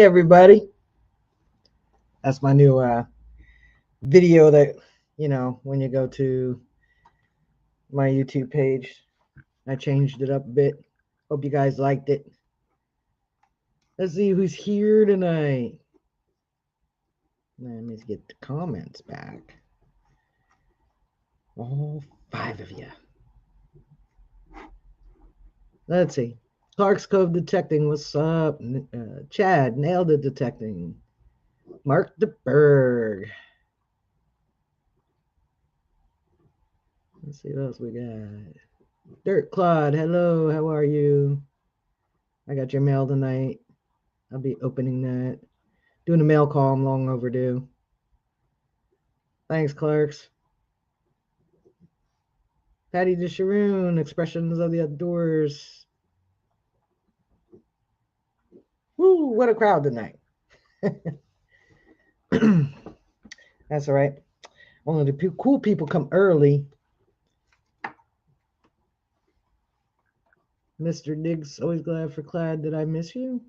Hey everybody. That's my new video that, when you go to my YouTube page, I changed it up a bit. Hope you guys liked it. Let's see who's here tonight. Let me get the comments back. All 5 of you. Let's see. Clark's Cove Detecting, what's up? Chad, nailed it detecting. Mark the Berg. Let's see what else we got. Dirt Claude, hello, how are you? I got your mail tonight. I'll be opening that. Doing a mail call, I'm long overdue. Thanks, Clarks. Patty DeSharoon, Expressions of the Outdoors. Woo, what a crowd tonight. That's all right. Only the cool people come early. Mr. Diggs, always glad for Clad. Did I miss you?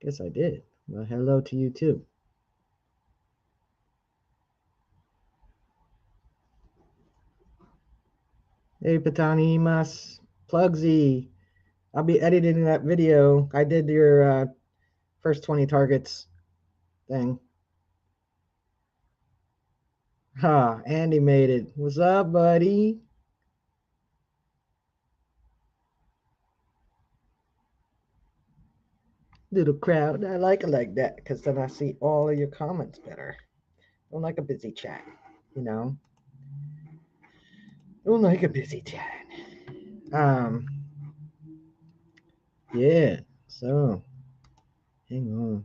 Guess I did. Well, hello to you too. Hey, Patani Mas. Plugsy. I'll be editing that video. I did your first 20 targets thing. Ha, Andy made it. What's up, buddy? Little crowd. I like it like that because then I see all of your comments better. Don't like a busy chat, you know. Don't like a busy chat. Yeah. So, hang on.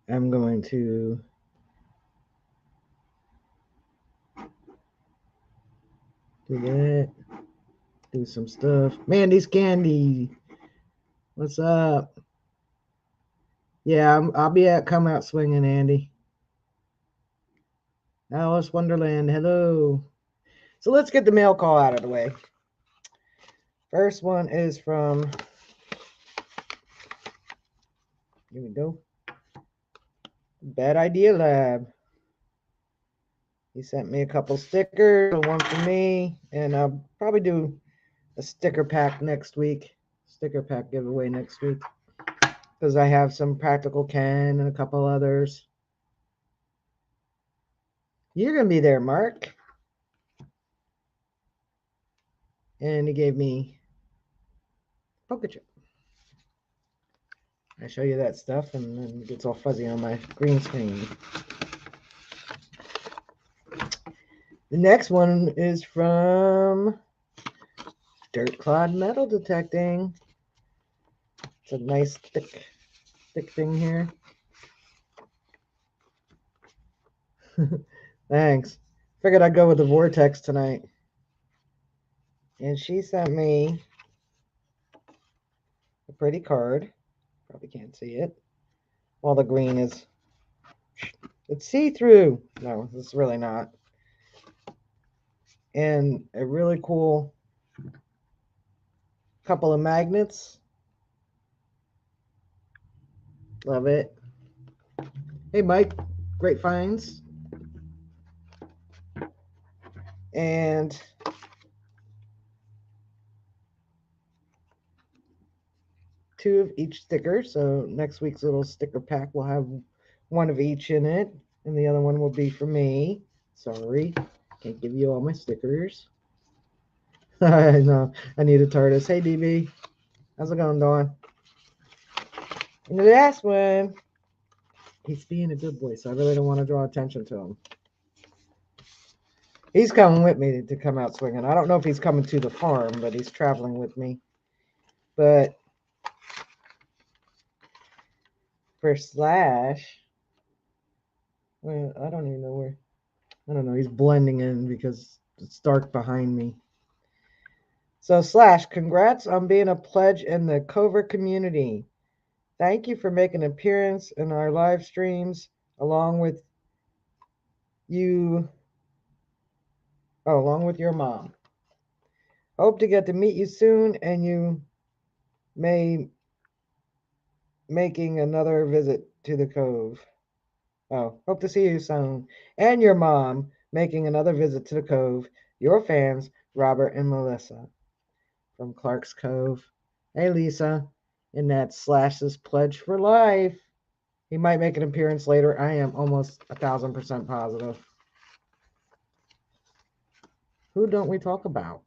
I'm going to do that. Do some stuff. Mandy's Candy. What's up? Yeah, I'll be at Come Out Swinging, Andy. Alice Wonderland. Hello. So let's get the mail call out of the way. First one is from, here we go, Bad Idea Lab. He sent me a couple stickers, one for me, and I'll probably do a sticker pack next week. Sticker pack giveaway next week. Because I have some Practical Ken and a couple others. You're going to be there, Mark. And he gave me poker chip. I show you that stuff and then it gets all fuzzy on my green screen. The next one is from Dirt Clod Metal Detecting. It's a nice thick thing here. Thanks. Figured I'd go with the Vortex tonight. And she sent me a pretty card. Probably can't see it. Well, the green is, it's see-through. No, it's really not. And a really cool couple of magnets. Love it. Hey, Mike. Great finds. And two of each sticker. So next week's little sticker pack will have one of each in it. And the other one will be for me. Sorry. Can't give you all my stickers. I know. I need a TARDIS. Hey, DB. How's it going, Dawn? And the last one, he's being a good boy, so I really don't want to draw attention to him. He's coming with me to come out swinging. I don't know if he's coming to the farm, but he's traveling with me. But for Slash, well, I don't even know where. I don't know. He's blending in because it's dark behind me. So Slash, congrats on being a pledge in the Covert community. Thank you for making an appearance in our live streams along with you. Oh, along with your mom. Hope to get to meet you soon, and you may making another visit to the cove. Oh, hope to see you soon. And your mom making another visit to the cove. Your fans, Robert and Melissa from Clark's Cove. Hey, Lisa. And that Slash's Pledge for Life. He might make an appearance later. I am almost 1,000% positive. Who don't we talk about?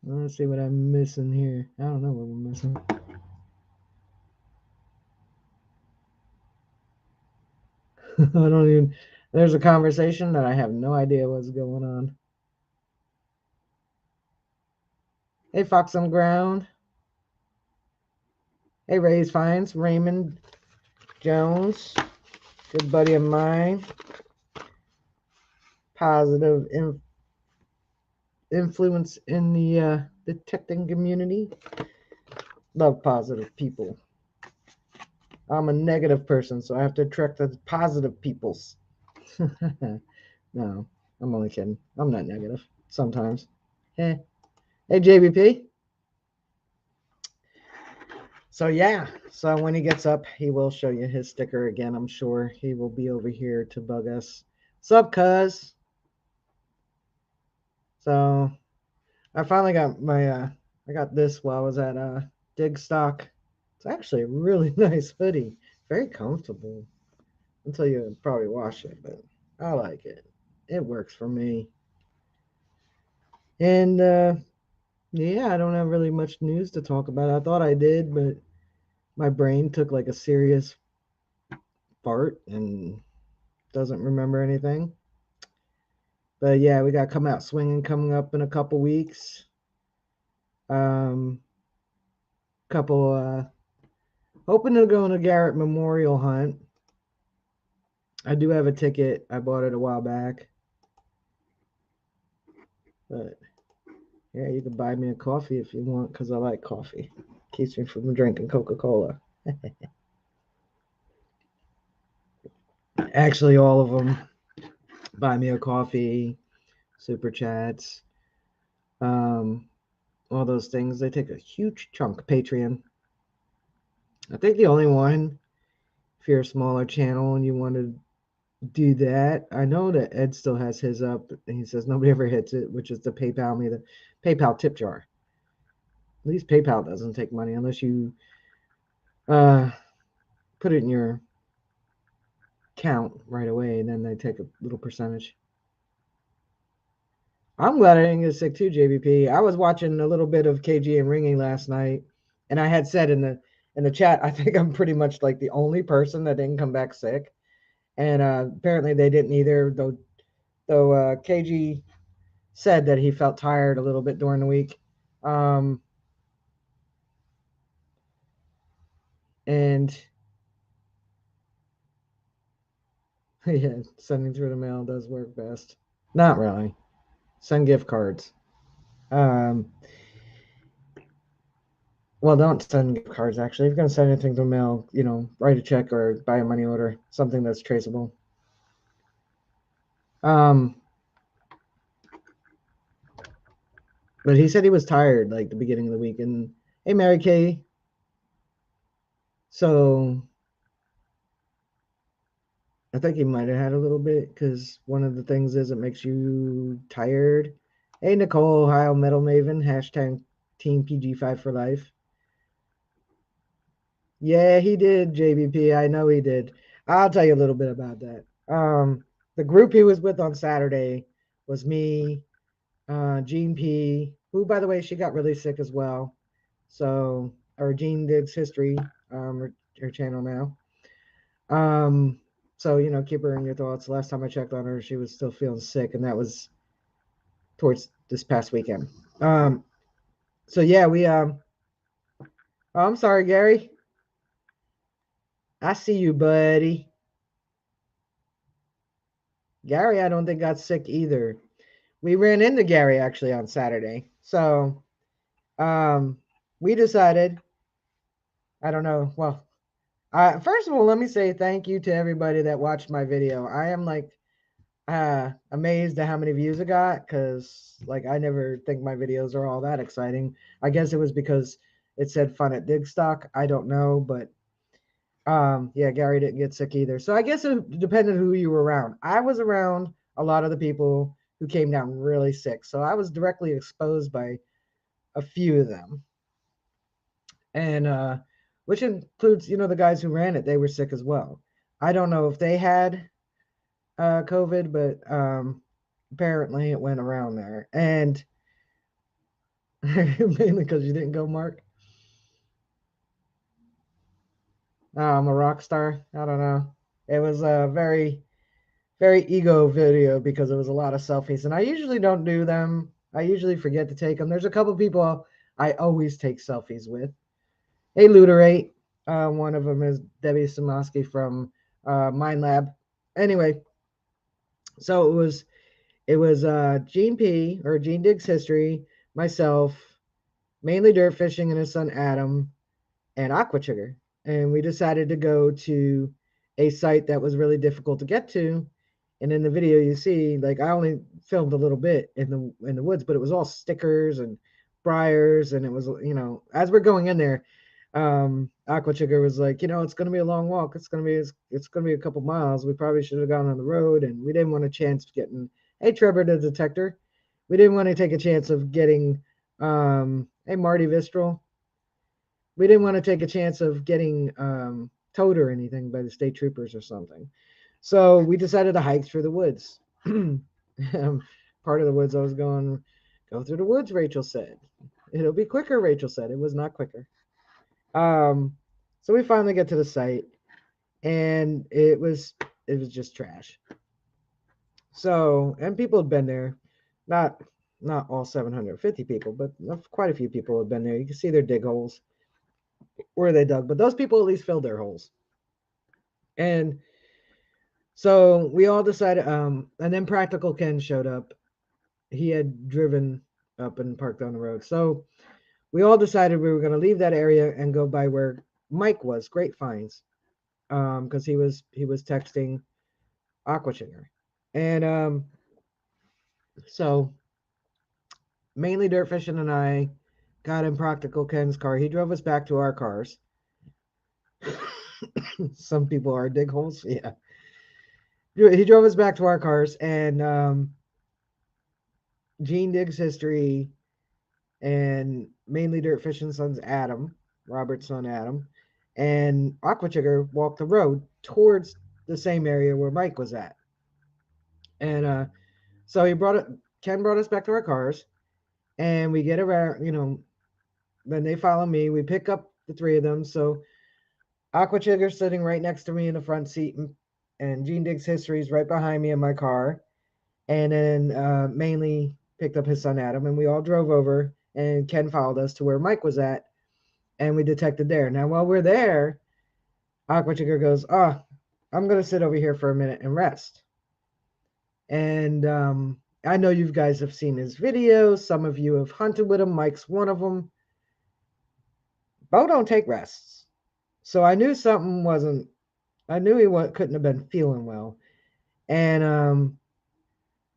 Let's see what I'm missing here. I don't know what we're missing. I don't even. There's a conversation that I have no idea what's going on. Hey, Fox on the Ground. Hey, Ray's Fines. Raymond Jones. Good buddy of mine. Positive influence in the detecting community. Love positive people. I'm a negative person, so I have to attract the positive peoples. No, I'm only kidding. I'm not negative. Sometimes. Hey, hey, JBP. So yeah, so when he gets up, he will show you his sticker again. I'm sure he will be over here to bug us. Sup, cuz? So I finally got my I got this while I was at Dig Stock. It's actually a really nice hoodie. Very comfortable. Until you probably wash it, but I like it. It works for me. And yeah, I don't have really much news to talk about. I thought I did, but my brain took like a serious fart and doesn't remember anything. But yeah, we got Come Out Swinging coming up in a couple weeks. Couple hoping to go on a Garrett Memorial Hunt. I do have a ticket. I bought it a while back. But yeah, you can buy me a coffee if you want because I like coffee. Keeps me from drinking Coca-Cola. Actually, all of them. Buy me a coffee, super chats, um, all those things. They take a huge chunk. Patreon. I think the only one, if you're a smaller channel and you want to do that, I know that Ed still has his up, and he says nobody ever hits it, which is the PayPal tip jar. At least PayPal doesn't take money unless you uh, put it in your account right away, and then they take a little percentage. I'm glad I didn't get sick too, JVP. I was watching a little bit of KG and Ringing last night, and I had said in the chat, I think I'm pretty much like the only person that didn't come back sick, and apparently they didn't either. Though KG said that he felt tired a little bit during the week, and yeah, sending through the mail does work best. Not really. Send gift cards. Um, Well, don't send gift cards. Actually, if you're gonna send anything through mail, write a check or buy a money order, something that's traceable. Um, but he said he was tired like the beginning of the week. And hey, Mary Kay. So I think he might have had a little bit because one of the things is it makes you tired. Hey, Nicole, Ohio Metal Maven, hashtag Team PG5 for life. Yeah, he did, JBP. I know he did. I'll tell you a little bit about that. The group he was with on Saturday was me, Gene P, who, by the way, she got really sick as well. So, or Gene Digs History, her channel now. So, keep her in your thoughts. Last time I checked on her, she was still feeling sick, and that was towards this past weekend. So yeah, oh, I'm sorry, Gary. I see you, buddy. Gary, I don't think got sick either. We ran into Gary actually on Saturday. So, we decided, I don't know, well, first of all, let me say thank you to everybody that watched my video. I am like amazed at how many views it got because like I never think my videos are all that exciting. I guess it was because it said fun at Digstock. I don't know, but yeah, Gary didn't get sick either. So I guess it depended who you were around. I was around a lot of the people who came down really sick. So I was directly exposed by a few of them. And which includes, the guys who ran it, they were sick as well. I don't know if they had COVID, but apparently it went around there. And mainly because you didn't go, Mark. Oh, I'm a rock star. I don't know. It was a very, very ego video because it was a lot of selfies, and I usually don't do them. I usually forget to take them. There's a couple people I always take selfies with. They luterate. One of them is Debbie Samoski from Mind Lab. Anyway, so it was Gene P or Gene Diggs History, myself, mainly dirt fishing, and his son Adam, and Aqua Sugar. And we decided to go to a site that was really difficult to get to. And in the video you see, like I only filmed a little bit in the woods, but it was all stickers and briars, and it was as we're going in there, Aqua Sugar was like, it's gonna be a long walk. It's gonna be a couple miles. We probably should have gone on the road, and we didn't want a chance of getting hey Trevor the detector. We didn't want to take a chance of getting hey Marty Vistral. We didn't want to take a chance of getting towed or anything by the state troopers or something. So we decided to hike through the woods. Part of the woods I was going, go through the woods, Rachel said. It'll be quicker, Rachel said. It was not quicker. Um, so we finally get to the site, and it was just trash. So, and people had been there, not not all 750 people, but quite a few people had been there. You can see their dig holes where they dug, but those people at least filled their holes. And so we all decided, and then Practical Ken showed up. He had driven up and parked on the road. So we all decided we were going to leave that area and go by where Mike was, Great Finds, because he was texting Aquachinger. And so mainly Dirt Fishing and I got in Practical Ken's car. He drove us back to our cars. Some people are dig holes. Yeah. He drove us back to our cars, and Gene Diggs History and mainly Dirt Fishing Son's Adam, Robert's son Adam, and Aquachicker walked the road towards the same area where Mike was at. And so Ken brought us back to our cars, and we get around, then they follow me. We pick up the three of them. So Aquachicker's sitting right next to me in the front seat, and Gene Diggs History's right behind me in my car. And then mainly picked up his son Adam, and we all drove over, and Ken followed us to where Mike was at, and we detected there. Now, while we're there, Aquachicker goes, "Oh, I'm gonna sit over here for a minute and rest." And I know you guys have seen his videos. Some of you have hunted with him. Mike's one of them. Bo don't take rests, so I knew something wasn't. I knew couldn't have been feeling well, and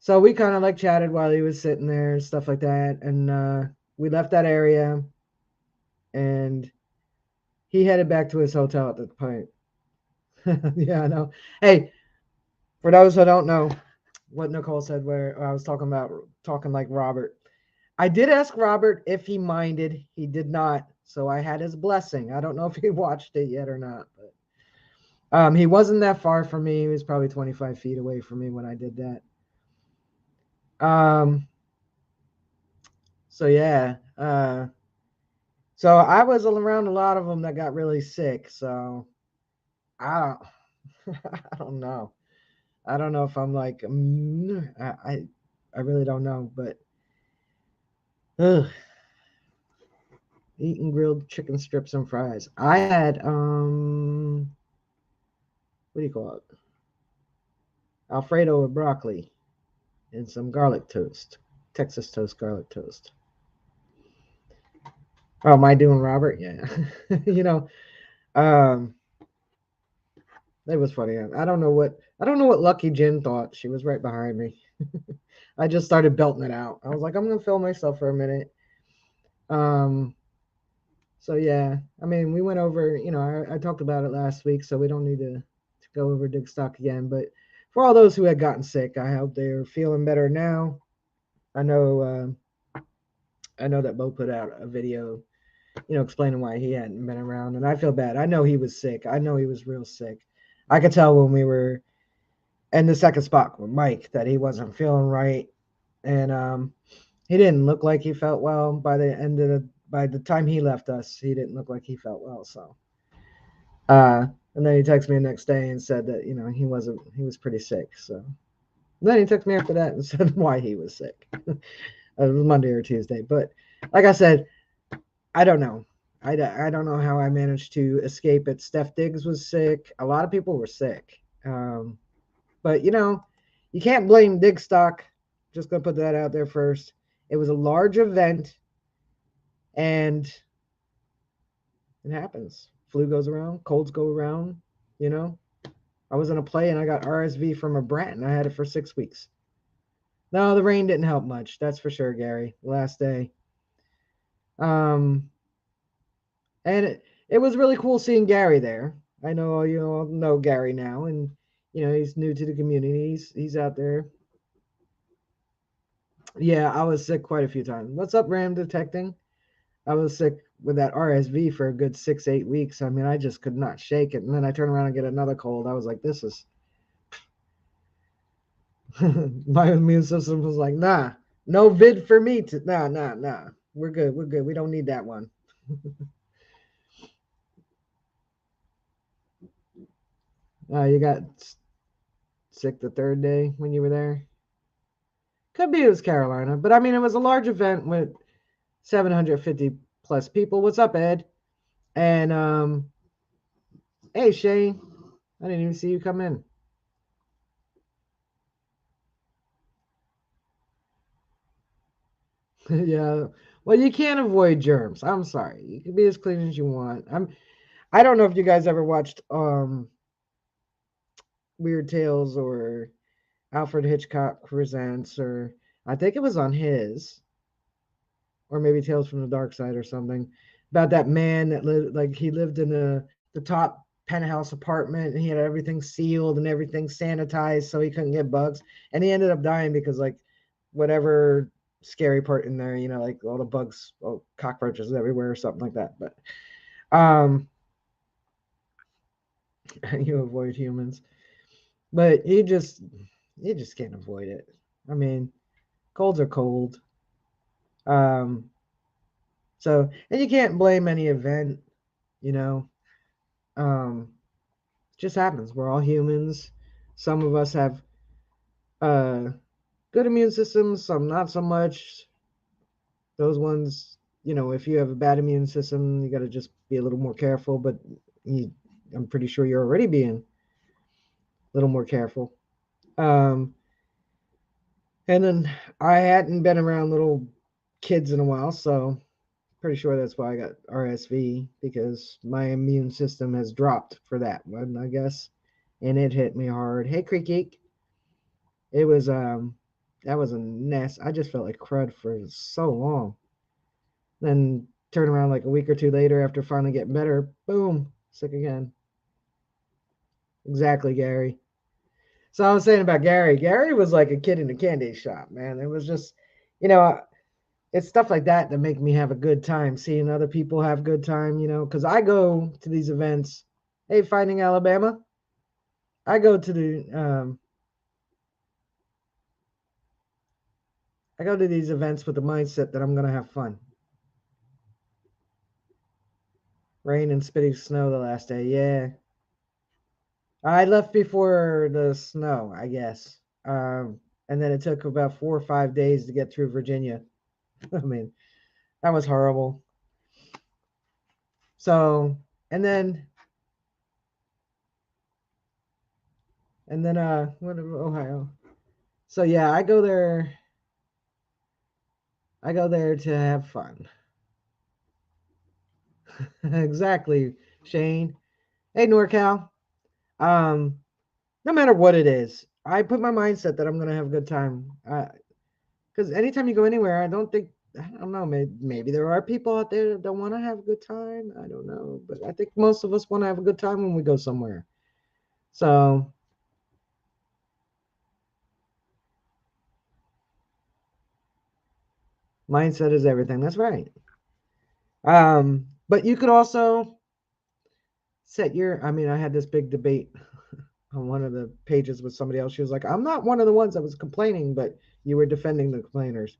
so we kind of like chatted while he was sitting there and stuff like that, and we left that area, and he headed back to his hotel at the point. Yeah, I know. Hey, for those who don't know what Nicole said, where I was talking like Robert. I did ask Robert if he minded. He did not, so I had his blessing. I don't know if he watched it yet or not, but he wasn't that far from me. He was probably 25 feet away from me when I did that. So yeah. So I was around a lot of them that got really sick. So I don't, I don't know. I don't know if I'm like, I really don't know, but ugh, eating grilled chicken strips and fries. I had what do you call it? Alfredo with broccoli and some garlic toast, Texas toast garlic toast. Oh, am I doing Robert? Yeah, you know, um, it was funny. I don't know what I don't know what Lucky Jen thought. She was right behind me. I just started belting it out. I was like, I'm gonna film myself for a minute. Um, so yeah, I mean, we went over. I talked about it last week, so we don't need to go over dig stock again. But for all those who had gotten sick, I hope they're feeling better now. I know. I know that Bo put out a video, explaining why he hadn't been around, and I feel bad. I know he was sick. I know he was real sick. I could tell when we were in the second spot with Mike that he wasn't feeling right, and he didn't look like he felt well by the time he left us. He didn't look like he felt well. So, and then he texted me the next day and said that he was pretty sick. So then he texted me after that and said why he was sick. It was Monday or Tuesday, but like I said, I don't know. I don't know how I managed to escape it. Steph Diggs was sick. A lot of people were sick. But you can't blame Dig Stock. Just gonna put that out there first. It was a large event, and it happens. Flu goes around, colds go around. You know, I was in a play and I got RSV from a brat, and I had it for 6 weeks. No, the rain didn't help much. That's for sure, Gary. Last day. Um, and it was really cool seeing Gary there. I know you all know Gary now, and he's new to the community. He's out there. Yeah, I was sick quite a few times. What's up, Ram Detecting? I was sick with that RSV for a good 6, 8 weeks. I mean, I just could not shake it. And then I turn around and get another cold. I was like, this is my immune system was like, nah, no vid for me to nah. We're good. We're good. We don't need that one. You got sick the third day when you were there. Could be it was Carolina, but I mean, it was a large event with 750 plus people. What's up, Ed? And hey, Shane, I didn't even see you come in. Yeah. Well, you can't avoid germs. I'm sorry. You can be as clean as you want. I don't know if you guys ever watched Weird Tales or Alfred Hitchcock Presents, or I think it was on his, or maybe Tales from the Dark Side or something, about that man that lived, like, he lived in the top penthouse apartment, and he had everything sealed and everything sanitized so he couldn't get bugs, and he ended up dying because, like, whatever scary part in there, like all the bugs, cockroaches everywhere or something like that. But um you avoid humans, but you just can't avoid it. I mean, colds are cold. um so, and you can't blame any event, you know um just happens. We're all humans. Some of us have uh good immune systems, some not so much. Those ones, if you have a bad immune system, you got to just be a little more careful. But I'm pretty sure you're already being a little more careful. um and then I hadn't been around little kids in a while, so pretty sure that's why I got RSV, because my immune system has dropped for that one, I guess. And it hit me hard. Hey, Creek Geek. It was that was a mess. I just felt like crud for so long. Then turn around like a week or two later after finally getting better, boom, sick again. Exactly, Gary. So I was saying about Gary. Gary was like a kid in a candy shop, man. It was just, you know, it's stuff like that that make me have a good time. Seeing other people have good time, because I go to these events. Hey, Finding Alabama. I go to these events with the mindset that I'm gonna have fun. Rain and spitting snow the last day. Yeah, I left before the snow, I guess. And then it took about 4 or 5 days to get through Virginia. I mean, that was horrible. So, and then, what, Ohio. So yeah, I go there. I go there to have fun. Exactly, Shane. Hey, NorCal. Um, No matter what it is, I put my mindset that I'm going to have a good time. Because anytime you go anywhere, I don't know, maybe there are people out there that don't want to have a good time. I don't know. But I think most of us want to have a good time when we go somewhere. So, mindset is everything. That's right. But you could also I mean, I had this big debate on one of the pages with somebody else. She was like, I'm not one of the ones that was complaining, but you were defending the complainers.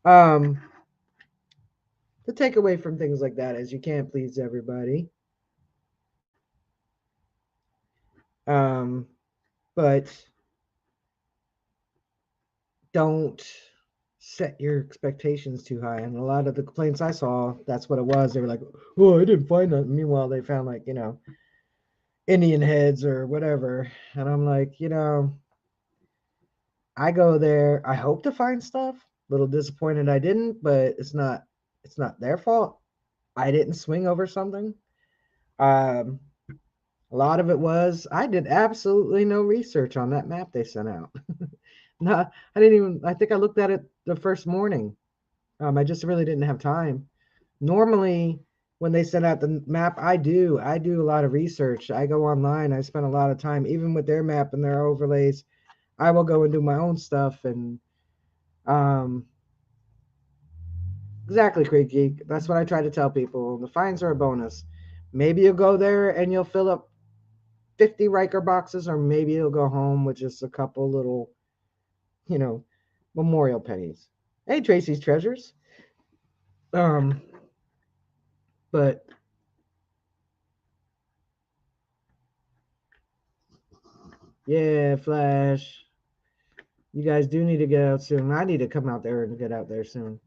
Um, the takeaway from things like that is you can't please everybody. Um, but don't set your expectations too high. And a lot of the complaints I saw, that's what it was. They were like, oh, I didn't find that. Meanwhile, they found like, Indian heads or whatever. And I'm like, I go there, I hope to find stuff. A little disappointed I didn't, but it's not their fault. I didn't swing over something. Um, a lot of it was I did absolutely no research on that map they sent out. No, I didn't even. I think I looked at it the first morning. I just really didn't have time. Normally, when they send out the map, I do a lot of research. I go online. I spend a lot of time, even with their map and their overlays. I will go and do my own stuff. And um, exactly, Creek Geek. That's what I try to tell people. The fines are a bonus. Maybe you'll go there and you'll fill up 50 Riker boxes, or maybe you'll go home with just a couple little, you know, memorial pennies. Hey, Tracy's Treasures. Um, but yeah, Flash. You guys do need to get out soon. I need to come out there and get out there soon.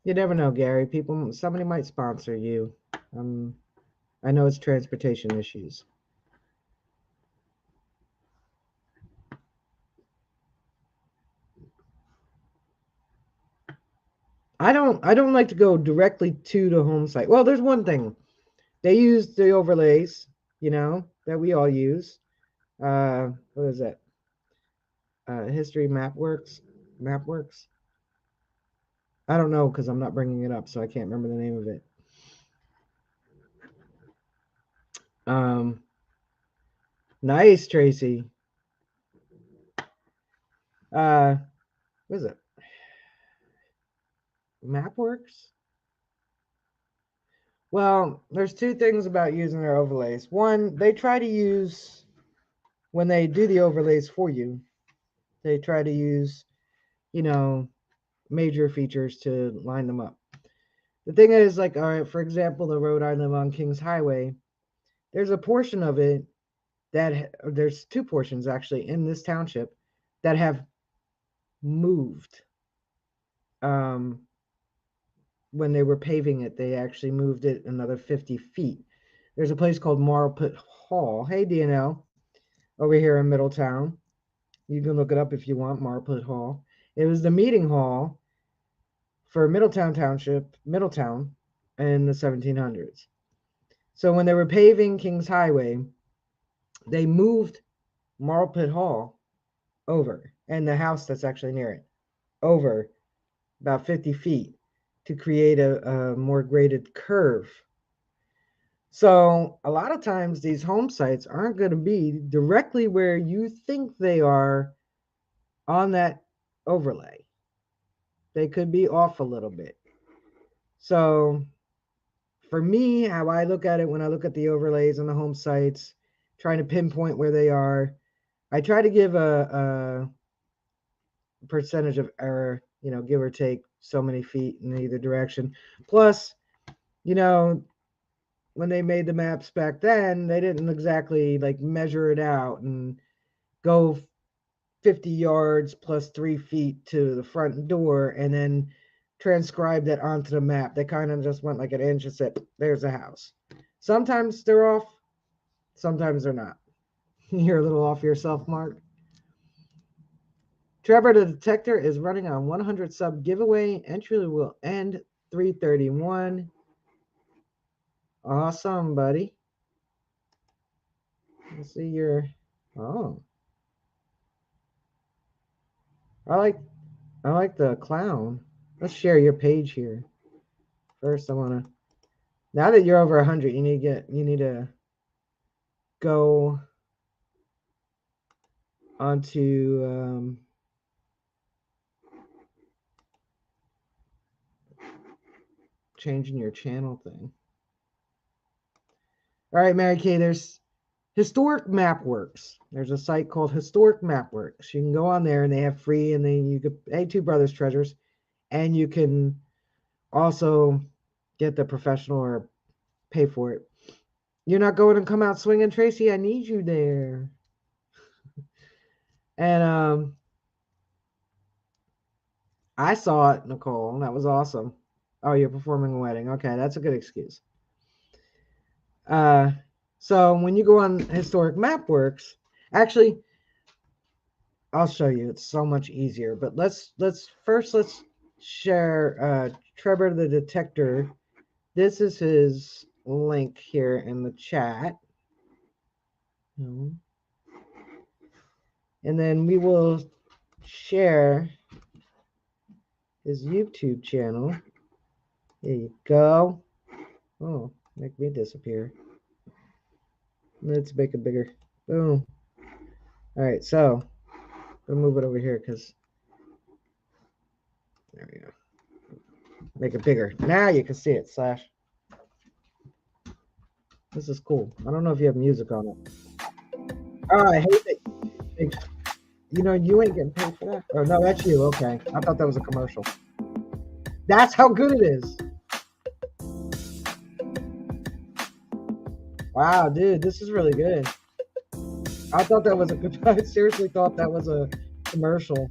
You never know, Gary. Somebody might sponsor you. Um, I know it's transportation issues. I don't like to go directly to the home site. Well, there's one thing. They use the overlays, that we all use. What is that? History Mapworks. I don't know because I'm not bringing it up, so I can't remember the name of it. Um, nice, Tracy. What is it? Mapworks? Well, there's two things about using their overlays. One, they try to use, when they do the overlays for you, they try to use, you know, major features to line them up. The thing is, like, all right, for example, the road I live on, Kings Highway, there's a portion of it there's two portions actually in this township that have moved. Um, when they were paving it, they actually moved it another 50 feet. There's a place called Marlpit Hall. Hey, DNL, over here in Middletown. You can look it up if you want, Marlpit Hall. It was the meeting hall for Middletown Township, Middletown, in the 1700s. So when they were paving Kings Highway, they moved Marlpit Hall over, and the house that's actually near it, over about 50 feet to create a more graded curve. So a lot of times these home sites aren't going to be directly where you think they are on that overlay. They could be off a little bit. So for me, how I look at it when I look at the overlays on the home sites, trying to pinpoint where they are, I try to give a percentage of error, give or take so many feet in either direction. Plus, you know, when they made the maps back then, they didn't exactly like measure it out and go 50 yards plus 3 feet to the front door and then transcribe that onto the map. They kind of just went like an inch and said, there's a house. Sometimes they're off, sometimes they're not. You're a little off yourself, Mark. Trevor the Detector is running on 100 sub giveaway. Entry will end 3/31. Awesome, buddy. Let's see your. Oh, I like the clown. Let's share your page here. First, I want to. Now that you're over 100, you need to go onto changing your channel thing. All right, Mary Kay, there's Historic Mapworks. There's a site called Historic Mapworks. You can go on there and they have free, and then you could pay Two Brothers Treasures, and you can also get the professional or pay for it. You're not going to come out swinging, Tracy. I need you there. And I saw it, Nicole. That was awesome. Oh, you're performing a wedding. Okay, that's a good excuse. So when you go on Historic Mapworks, actually, I'll show you. It's so much easier. But let's share Trevor the Detector. This is his link here in the chat. And then we will share his YouTube channel. There you go. Oh, make me disappear. Let's make it bigger. Boom. All right, so we'll move it over here because there we go. Make it bigger. Now you can see it. Slash. This is cool. I don't know if you have music on it. Oh, I hate it. You know, you ain't getting paid for that. Oh, no, that's you. Okay. I thought that was a commercial. That's how good it is. Wow, dude, this is really good. I thought that was a good. I seriously thought that was a commercial.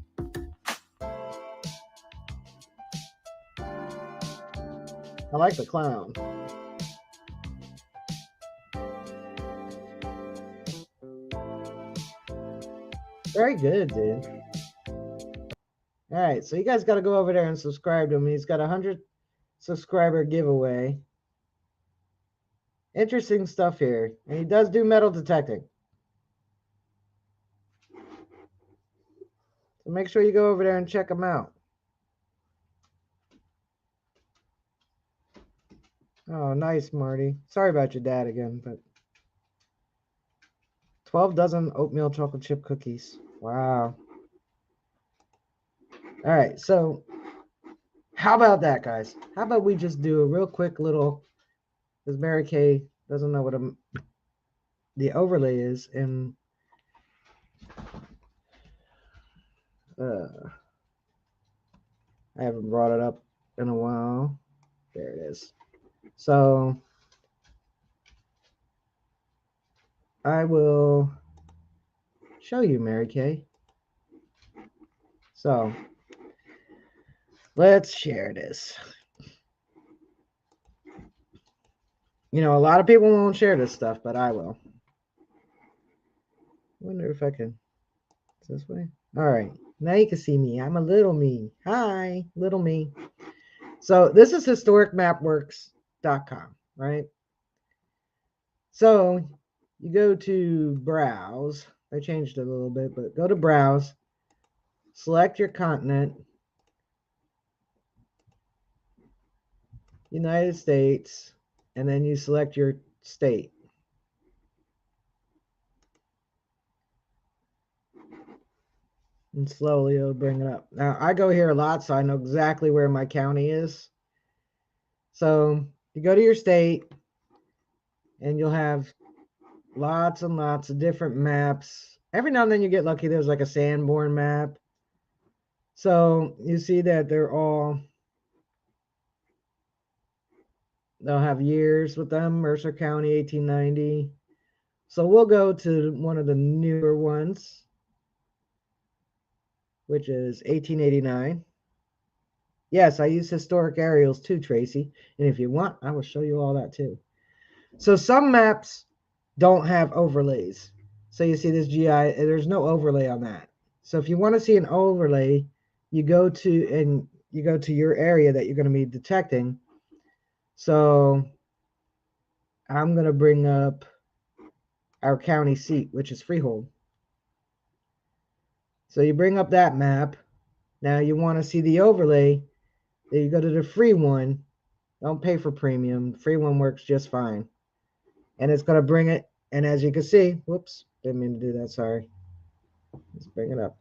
I like the clown. Very good, dude. All right, so you guys got to go over there and subscribe to him. He's got a 100 subscriber giveaway. Interesting stuff here. And he does do metal detecting. So make sure you go over there and check him out. Oh, nice, Marty. Sorry about your dad again, but 12 dozen oatmeal chocolate chip cookies. Wow. All right, so how about that, guys? How about we just do a real quick little, because Mary Kay doesn't know what the overlay is, and I haven't brought it up in a while. There it is. So I will show you, Mary Kay. So let's share this. You know, a lot of people won't share this stuff, but I will. I wonder if I can. It's this way. All right. Now you can see me. I'm a little me. Hi, little me. So this is historicmapworks.com, right? So you go to browse. I changed it a little bit, but go to browse. Select your continent. United States. And then you select your state. And slowly it'll bring it up. Now, I go here a lot, so I know exactly where my county is. So you go to your state, and you'll have lots and lots of different maps. Every now and then you get lucky. There's like a Sanborn map. So you see that they'll have years with them. Mercer County, 1890. So we'll go to one of the newer ones, which is 1889. Yes, I use historic aerials too, Tracy. And if you want, I will show you all that too. So some maps don't have overlays. So you see this GI, there's no overlay on that. So if you want to see an overlay, you go to your area that you're going to be detecting. So I'm going to bring up our county seat, which is Freehold. So you bring up that map. Now you want to see the overlay. Then you go to the free one. Don't pay for premium. The free one works just fine. And it's going to bring it. And as you can see, whoops, didn't mean to do that. Sorry. Let's bring it up.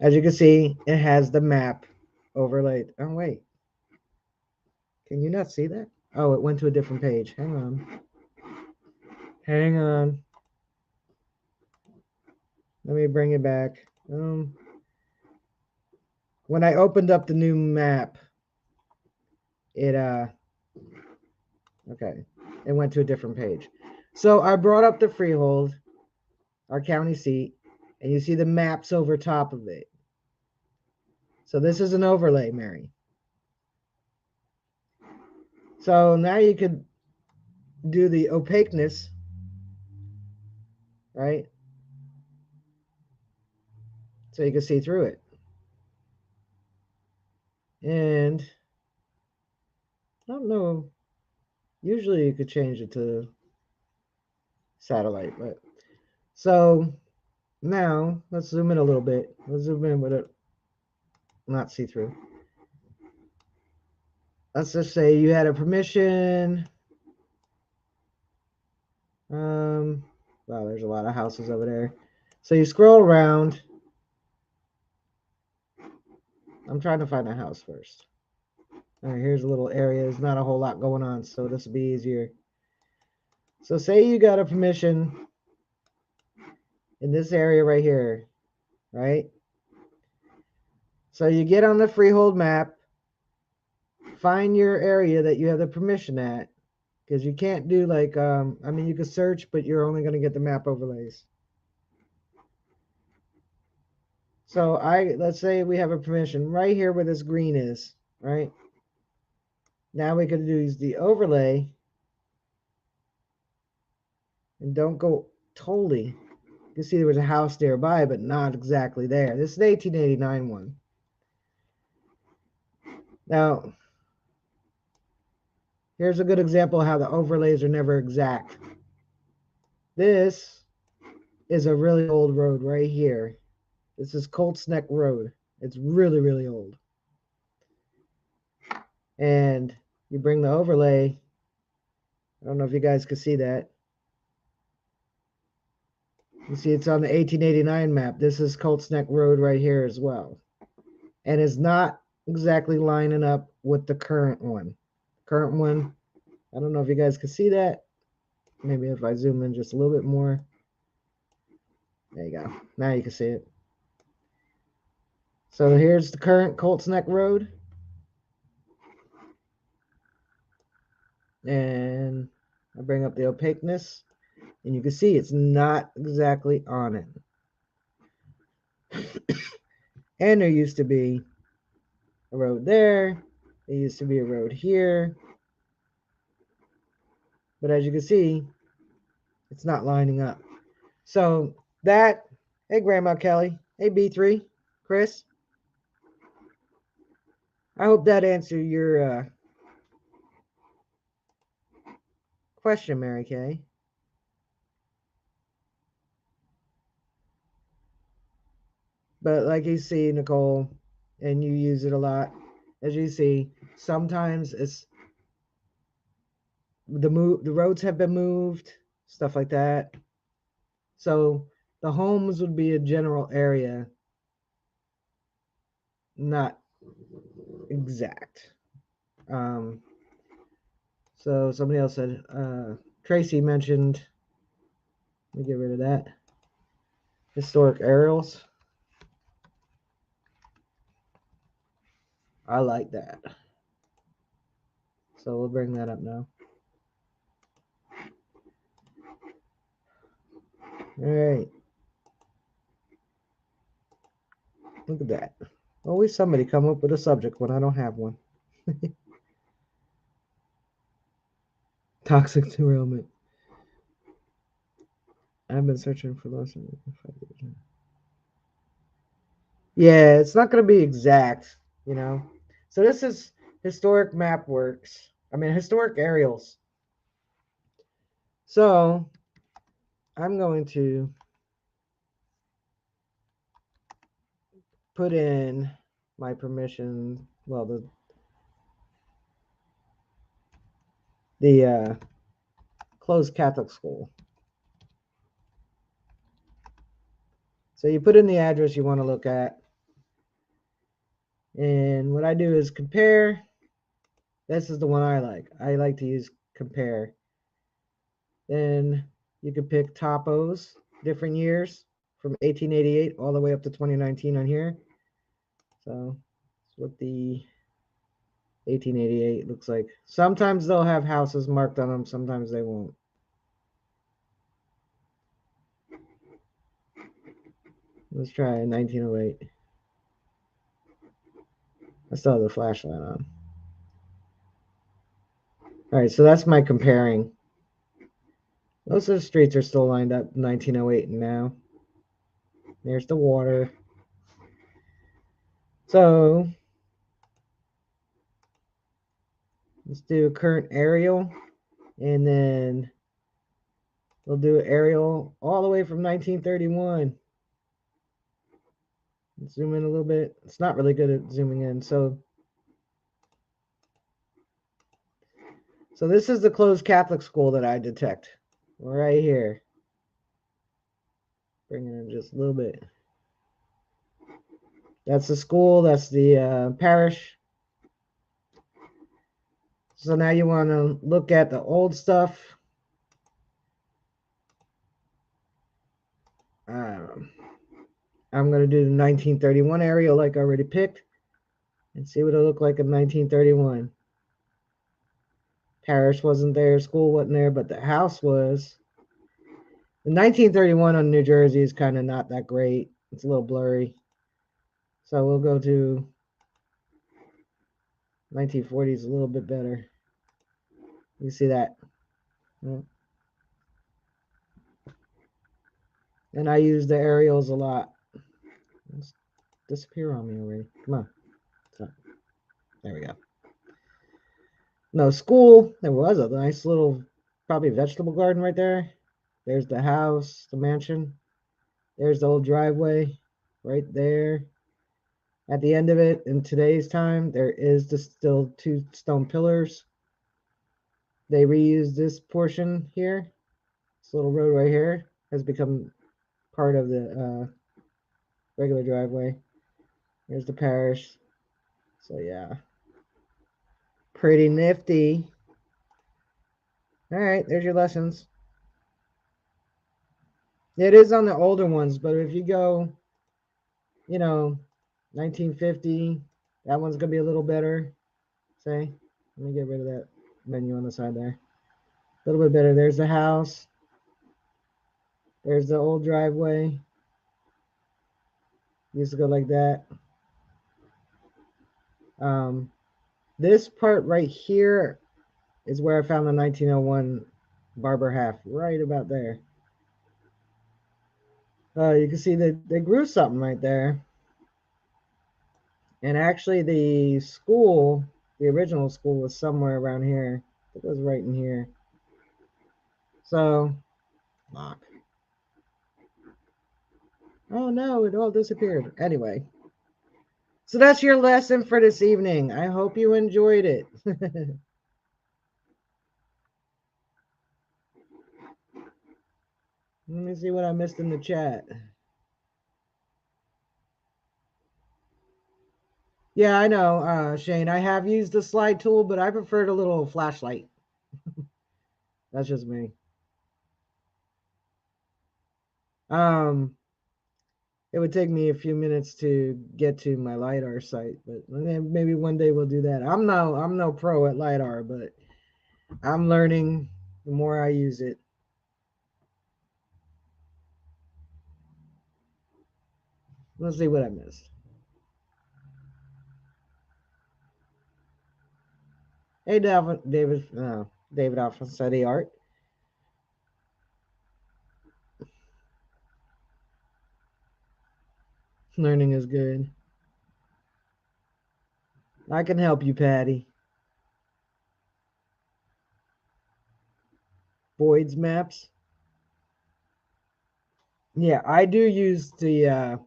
As you can see, it has the map overlaid. Oh, wait. Can you not see that? Oh, it went to a different page. Hang on. Hang on. Let me bring it back. When I opened up the new map, it okay, it went to a different page. So I brought up the freehold, our county seat, and you see the maps over top of it. So this is an overlay, Mary. So now you could do the opaqueness, right? So you can see through it. And I don't know, usually you could change it to satellite, but so now let's zoom in a little bit. Let's zoom in with it, not see through. Let's just say you had a permission. Wow, there's a lot of houses over there. So you scroll around. I'm trying to find a house first. All right, here's a little area. There's not a whole lot going on, so this will be easier. So say you got a permission in this area right here, right? So you get on the freehold map, find your area that you have the permission at, because you can't do like, I mean, you can search, but you're only going to get the map overlays. So let's say we have a permission right here where this green is, right? Now we could use the overlay and don't go totally. You can see there was a house nearby, but not exactly there. This is the 1889 one. Now, here's a good example of how the overlays are never exact. This is a really old road right here. This is Colts Neck Road. It's really, really old. And you bring the overlay. I don't know if you guys can see that. You see it's on the 1889 map. This is Colts Neck Road right here as well. And it's not exactly lining up with the current one. Current one, I don't know if you guys can see that. Maybe if I zoom in just a little bit more. There you go. Now you can see it. So here's the current Colts Neck Road. And I bring up the opaqueness. And you can see it's not exactly on it. And there used to be a road there. There used to be a road here. But as you can see, it's not lining up. So that, hey, Grandma Kelly. Hey, B3, Chris. I hope that answered your question, Mary Kay. But like you see, Nicole, and you use it a lot, as you see, sometimes it's the roads have been moved, stuff like that. So the homes would be a general area, not exact. So somebody else said, Tracy mentioned, let me get rid of that, historic aerials. I like that. So we'll bring that up now. All right. Look at that. Always somebody come up with a subject when I don't have one. Toxic derailment. I've been searching for those. Yeah, it's not going to be exact, you know. So this is historic map works. I mean, historic aerials. So I'm going to put in my permission. Well, the closed Catholic school. So you put in the address you want to look at. And what I do is compare. This is the one I like. I like to use compare. Then you could pick topos, different years from 1888 all the way up to 2019 on here. So that's what the 1888 looks like. Sometimes they'll have houses marked on them, sometimes they won't. Let's try 1908. I still have the flashlight on. All right, so that's my comparing. Most of the streets are still lined up 1908 now. There's the water. So let's do current aerial, and then we'll do aerial all the way from 1931. Let's zoom in a little bit. It's not really good at zooming in. So this is the closed Catholic school that I detect right here. Bring it in just a little bit. That's the school. That's the parish. So now you want to look at the old stuff. I'm going to do the 1931 area like I already picked and see what it looked like in 1931. Parish wasn't there, school wasn't there, but the house was. The 1931 on New Jersey is kind of not that great. It's a little blurry. So we'll go to 1940s a little bit better. You see that? And I use the aerials a lot. It's disappear on me already. Come on. Stop. There we go. No, school. There was a nice little, probably vegetable garden right there. There's the house, the mansion. There's the old driveway right there. At the end of it, in today's time, there is still two stone pillars. They reused this portion here. This little road right here has become part of the regular driveway. There's the parish. So yeah, pretty nifty. All right, there's your lessons. It is on the older ones, but if you go, 1950, that one's gonna be a little better. Say, let me get rid of that menu on the side there. A little bit better. There's the house. There's the old driveway. Used to go like that. Um, this part right here is where I found the 1901 barber half, right about there. You can see that they grew something right there. And actually, the school, the original school, was somewhere around here. It was right in here. So, lock. Oh no, it all disappeared. Anyway, so that's your lesson for this evening. I hope you enjoyed it. Let me see what I missed in the chat. Yeah, I know, Shane. I have used the slide tool, but I preferred a little flashlight. That's just me. Um, it would take me a few minutes to get to my LiDAR site, but maybe one day we'll do that. I'm no pro at LiDAR, but I'm learning the more I use it. Let's see what I missed. Hey, David Alpha Study Art. Learning is good. I can help you, Patty. Boyd's maps. Yeah, I do use the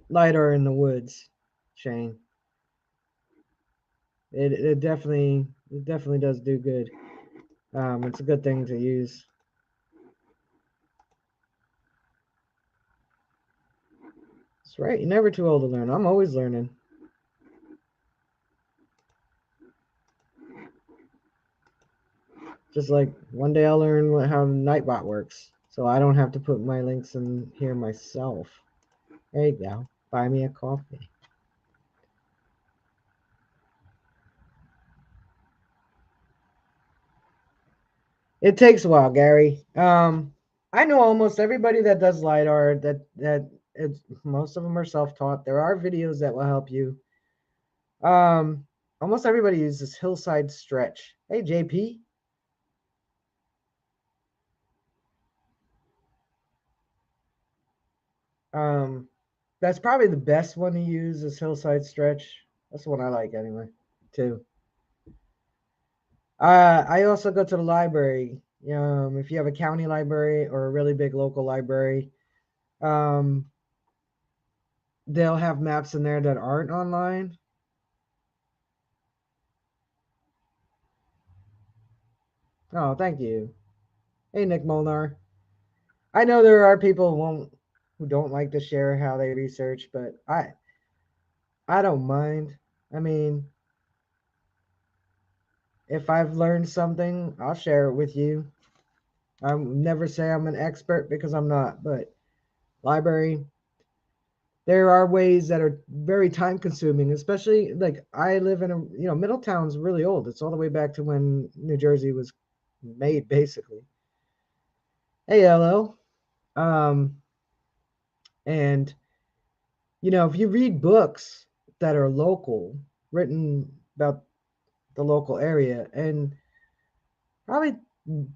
LiDAR in the woods, Shane. It definitely does do good. It's a good thing to use. That's right. You're never too old to learn. I'm always learning. Just like one day I'll learn how Nightbot works, so I don't have to put my links in here myself. There you go. Buy me a coffee. It takes a while, Gary. I know almost everybody that does lidar. Most of them are self-taught. There are videos that will help you. Um, Almost everybody uses hillside stretch. Hey, JP. Um, that's probably the best one to use is hillside stretch. That's the one I like anyway, too. I also go to the library. If you have a county library or a really big local library, um, they'll have maps in there that aren't online. Oh, thank you. Hey, Nick Molnar. I know there are people who don't like to share how they research, but I don't mind. I mean, if I've learned something, I'll share it with you. I never say I'm an expert because I'm not, but library, there are ways that are very time consuming, especially like I live in Middletown's really old. It's all the way back to when New Jersey was made, basically. Hey, hello. Um, and if you read books that are local, written about the local area, and probably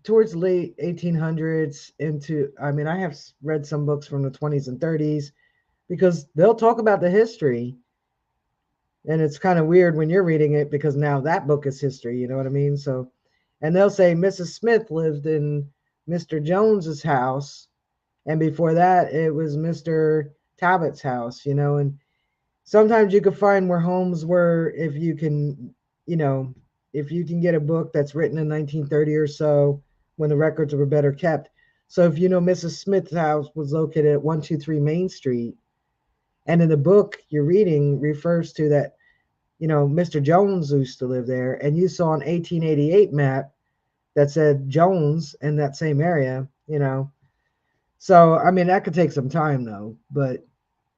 towards the late 1800s into, I mean, I have read some books from the 20s and 30s because they'll talk about the history. And it's kind of weird when you're reading it because now that book is history, you know what I mean? So, and they'll say Mrs. Smith lived in Mr. Jones's house, and before that it was Mr. Talbot's house, and sometimes you can find where homes were if you can, you know, if you can get a book that's written in 1930 or so when the records were better kept. So if Mrs. Smith's house was located at 123 Main Street, and in the book you're reading refers to that, Mr. Jones used to live there, and you saw an 1888 map that said Jones in that same area. So, I mean, that could take some time though, but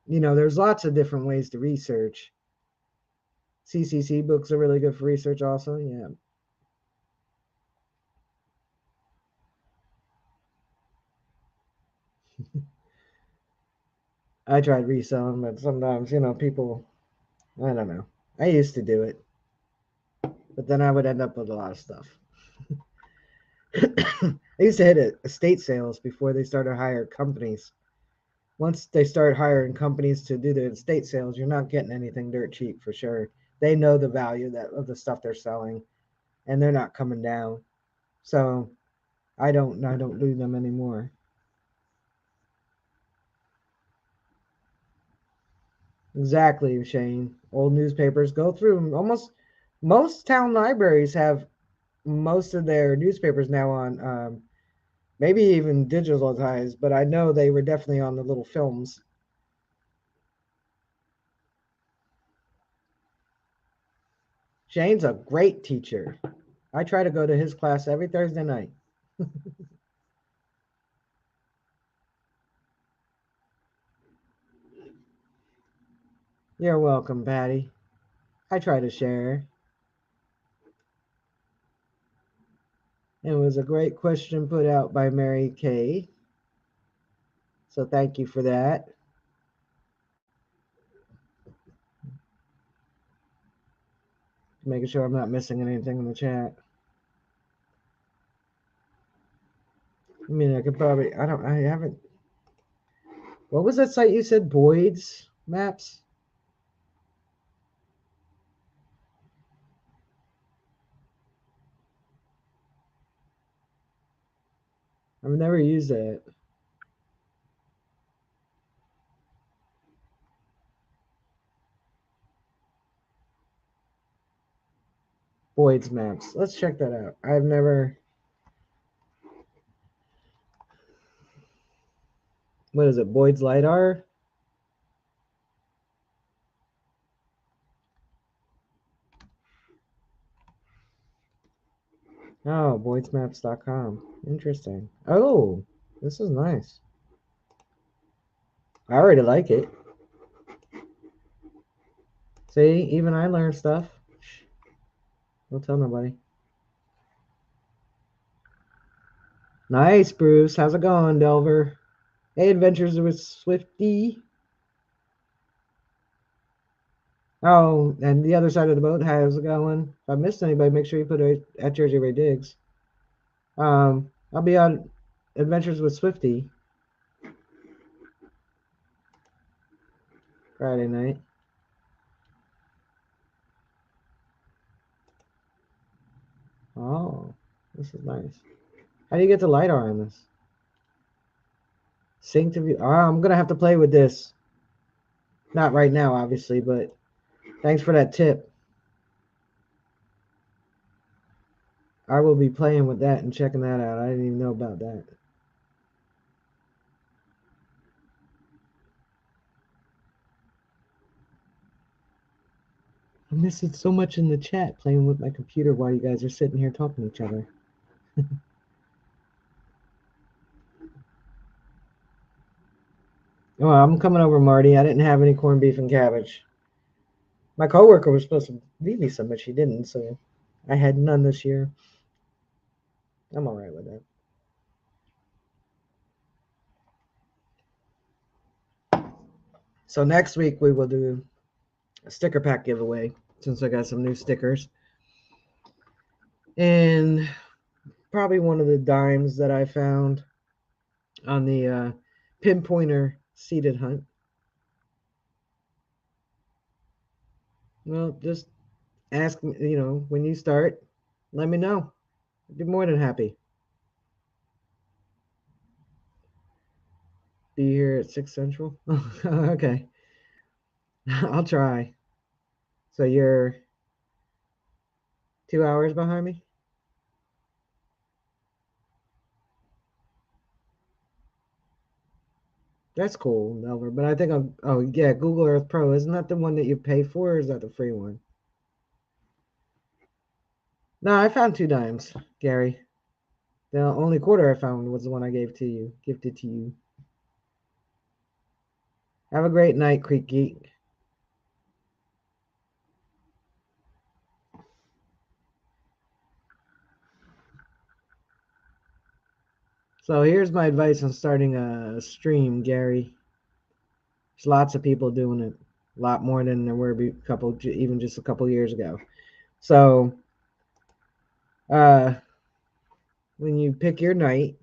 there's lots of different ways to research. CCC books are really good for research, also. Yeah, I tried reselling, but sometimes, people, I don't know. I used to do it, but then I would end up with a lot of stuff. I used to hit estate sales before they started hiring companies. Once they start hiring companies to do the estate sales, you're not getting anything dirt cheap for sure. They know the value of the stuff they're selling, and they're not coming down. So I don't do them anymore. Exactly, Shane. Old newspapers go through almost most town libraries have most of their newspapers now on, maybe even digitalized, but I know they were definitely on the little films. Shane's a great teacher. I try to go to his class every Thursday night. You're welcome, Patty. I try to share. It was a great question put out by Mary Kay. So thank you for that. Making sure I'm not missing anything in the chat. I mean, I haven't. What was that site you said? Boyd's? Maps. I've never used it. Boyd's Maps. Let's check that out. I've never. What is it? Boyd's LiDAR? Oh, boydsmaps.com. Interesting. Oh, this is nice. I already like it. See, even I learned stuff. Shh. Don't tell nobody. Nice, Bruce. How's it going, Delver? Hey, Adventures with Swifty. Oh, and the other side of the boat, how's it going? If I missed anybody, make sure you put it at Jersey Ray Diggs. I'll be on Adventures with Swifty Friday night. Oh, this is nice. How do you get the LiDAR on this? Sync to view. Oh, I'm gonna have to play with this. Not right now, obviously, but thanks for that tip. I will be playing with that and checking that out. I didn't even know about that. I'm missing so much in the chat playing with my computer while you guys are sitting here talking to each other. Oh, I'm coming over, Marty. I didn't have any corned beef and cabbage. My coworker was supposed to leave me some, but she didn't, so I had none this year. I'm all right with that. So next week we will do a sticker pack giveaway since I got some new stickers. And probably one of the dimes that I found on the pinpointer seated hunt. Well, just ask me, when you start, let me know. I'd be more than happy. Be here at 6 Central. Okay. I'll try. So you're 2 hours behind me? That's cool, Nelver. But I think oh yeah, Google Earth Pro. Isn't that the one that you pay for, or is that the free one? No, I found 2 dimes, Gary. The only quarter I found was the one I gifted to you. Have a great night, Creek Geek. So here's my advice on starting a stream, Gary. There's lots of people doing it, a lot more than there were even just a couple years ago. So when you pick your night,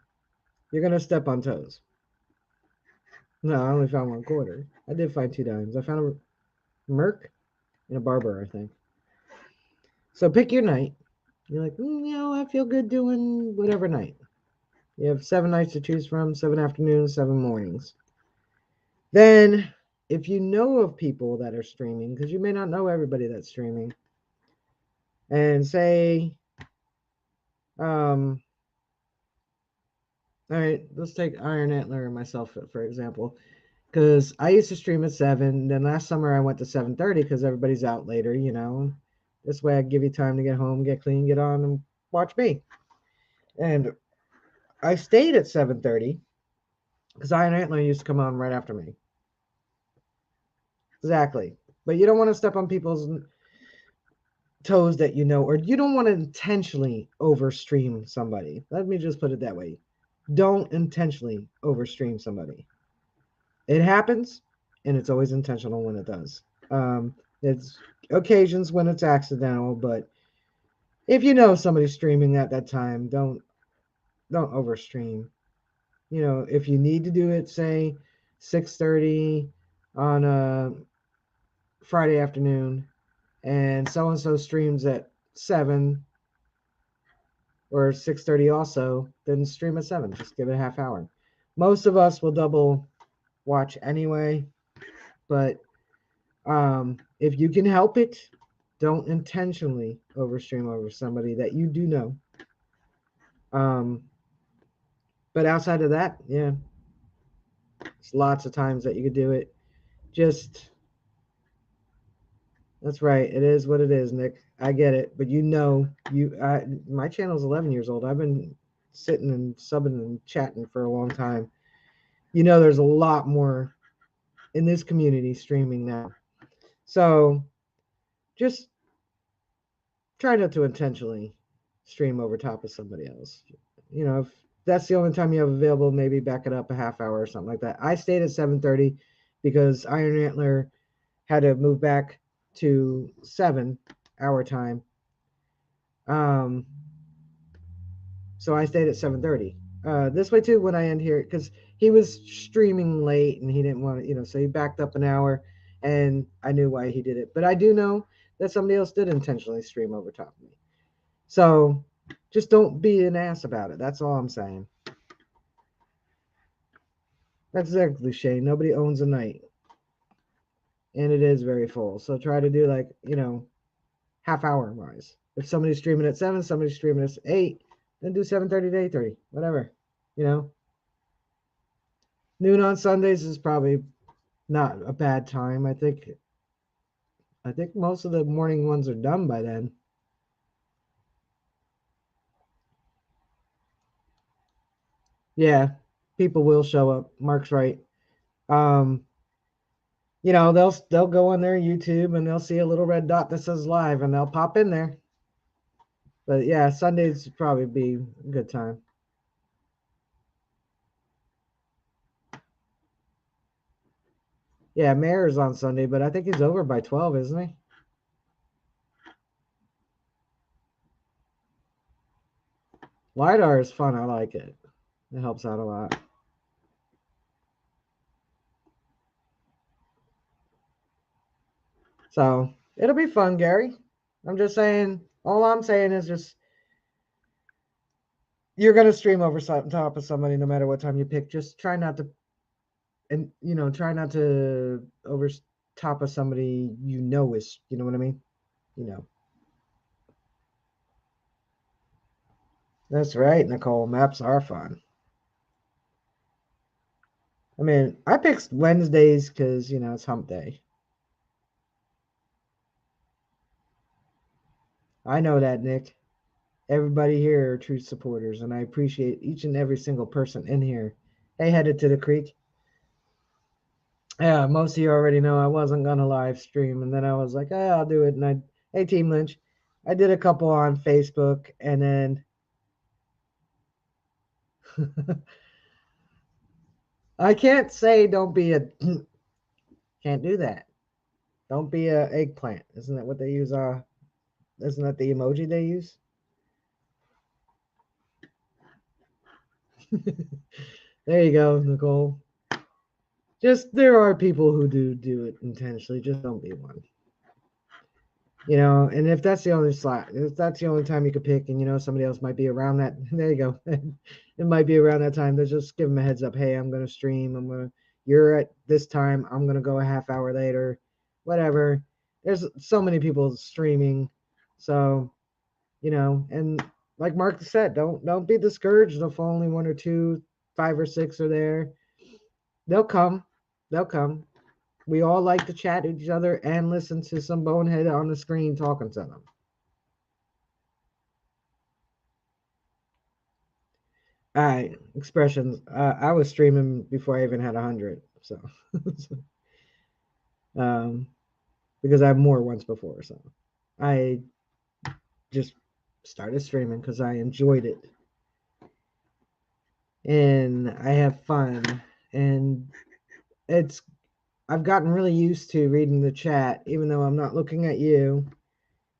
you're gonna step on toes. No, I only found 1/4. I did find 2 dimes. I found a Merc and a Barber, I think. So pick your night. You're like, I feel good doing whatever night. You have 7 nights to choose from, 7 afternoons, 7 mornings. Then, if you know of people that are streaming, because you may not know everybody that's streaming, and say, all right, let's take Iron Antler and myself for example, because I used to stream at 7. Then last summer I went to 7:30 because everybody's out later. This way I give you time to get home, get clean, get on, and watch me. And I stayed at 7:30 because Iron Antler used to come on right after me. Exactly. But you don't want to step on people's toes that or you don't want to intentionally overstream somebody. Let me just put it that way. Don't intentionally overstream somebody. It happens, and it's always intentional when it does. It's occasions when it's accidental, but if you know somebody's streaming at that time, don't overstream. If you need to do it, say 6:30 on Friday afternoon, and so streams at 7 or 6:30 also, then stream at 7. Just give it a half hour. Most of us will double watch anyway, but if you can help it, don't intentionally overstream over somebody that you do know. Um, but outside of that, yeah, there's lots of times that you could do it. Just that's right. It is what it is, Nick. I get it, but my channel's 11 years old. I've been sitting and subbing and chatting for a long time. There's a lot more in this community streaming now. So just try not to intentionally stream over top of somebody else. If that's the only time you have available, maybe back it up a half hour or something like that. I stayed at 7:30 because Iron Antler had to move back to 7 hour time. So I stayed at 7:30. This way too, when I end here, because he was streaming late and he didn't want to, so he backed up an hour, and I knew why he did it. But I do know that somebody else did intentionally stream over top of me. So just don't be an ass about it. That's all I'm saying. That's exactly Shane. Nobody owns a night, and it is very full. So try to do like half hour wise. If somebody's streaming at 7, somebody's streaming at 8, then do 7:30 to 8:30, whatever. You know, noon on Sundays is probably not a bad time. I think most of the morning ones are done by then. Yeah, people will show up. Mark's right. Um, they'll go on their YouTube and they'll see a little red dot that says live and they'll pop in there. But yeah, Sundays would probably be a good time. Yeah, Mayor's on Sunday, but I think he's over by 12, isn't he? LiDAR is fun. I like it. It helps out a lot. So it'll be fun, Gary. I'm just saying, all I'm saying is just you're gonna stream over top of somebody no matter what time you pick. Just try not to, and try not to over top of somebody is, you know what I mean? You know. That's right, Nicole. Maps are fun. I mean, I picked Wednesdays because it's hump day. I know that, Nick. Everybody here are true supporters, and I appreciate each and every single person in here. Hey, headed to the creek. Yeah, most of you already know I wasn't gonna live stream, and then I was like, I'll do it. Hey, Team Lynch, I did a couple on Facebook, and then I can't say don't be a can't do that. Don't be a eggplant. Isn't that what they use? Isn't that the emoji they use? There you go, Nicole. Just there are people who do it intentionally. Just don't be one. And if that's the only slot, if that's the only time you could pick, and somebody else might be around that, there you go. It might be around that time. Just give them a heads up. Hey, I'm gonna stream. You're at this time. I'm gonna go a half hour later, whatever. There's so many people streaming, so and like Mark said, don't be discouraged if only one or two, 5 or 6 are there. They'll come. They'll come. We all like to chat with each other and listen to some bonehead on the screen talking to them. All right, expressions. I was streaming before I even had 100, so um, because I have more once before. So I just started streaming because I enjoyed it and I have fun, and it's I've gotten really used to reading the chat, even though I'm not looking at you,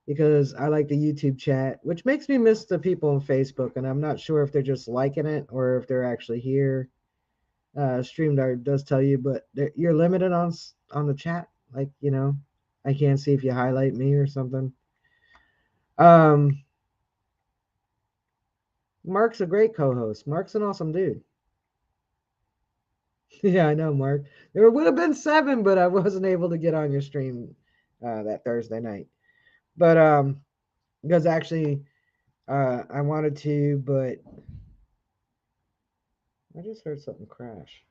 because I like the YouTube chat, which makes me miss the people on Facebook, and I'm not sure if they're just liking it or if they're actually here. StreamYard does tell you, but you're limited on the chat. Like, I can't see if you highlight me or something. Mark's a great co-host. Mark's an awesome dude. Yeah, I know, Mark. There would have been 7, but I wasn't able to get on your stream that Thursday night. But because actually I wanted to, but I just heard something crash.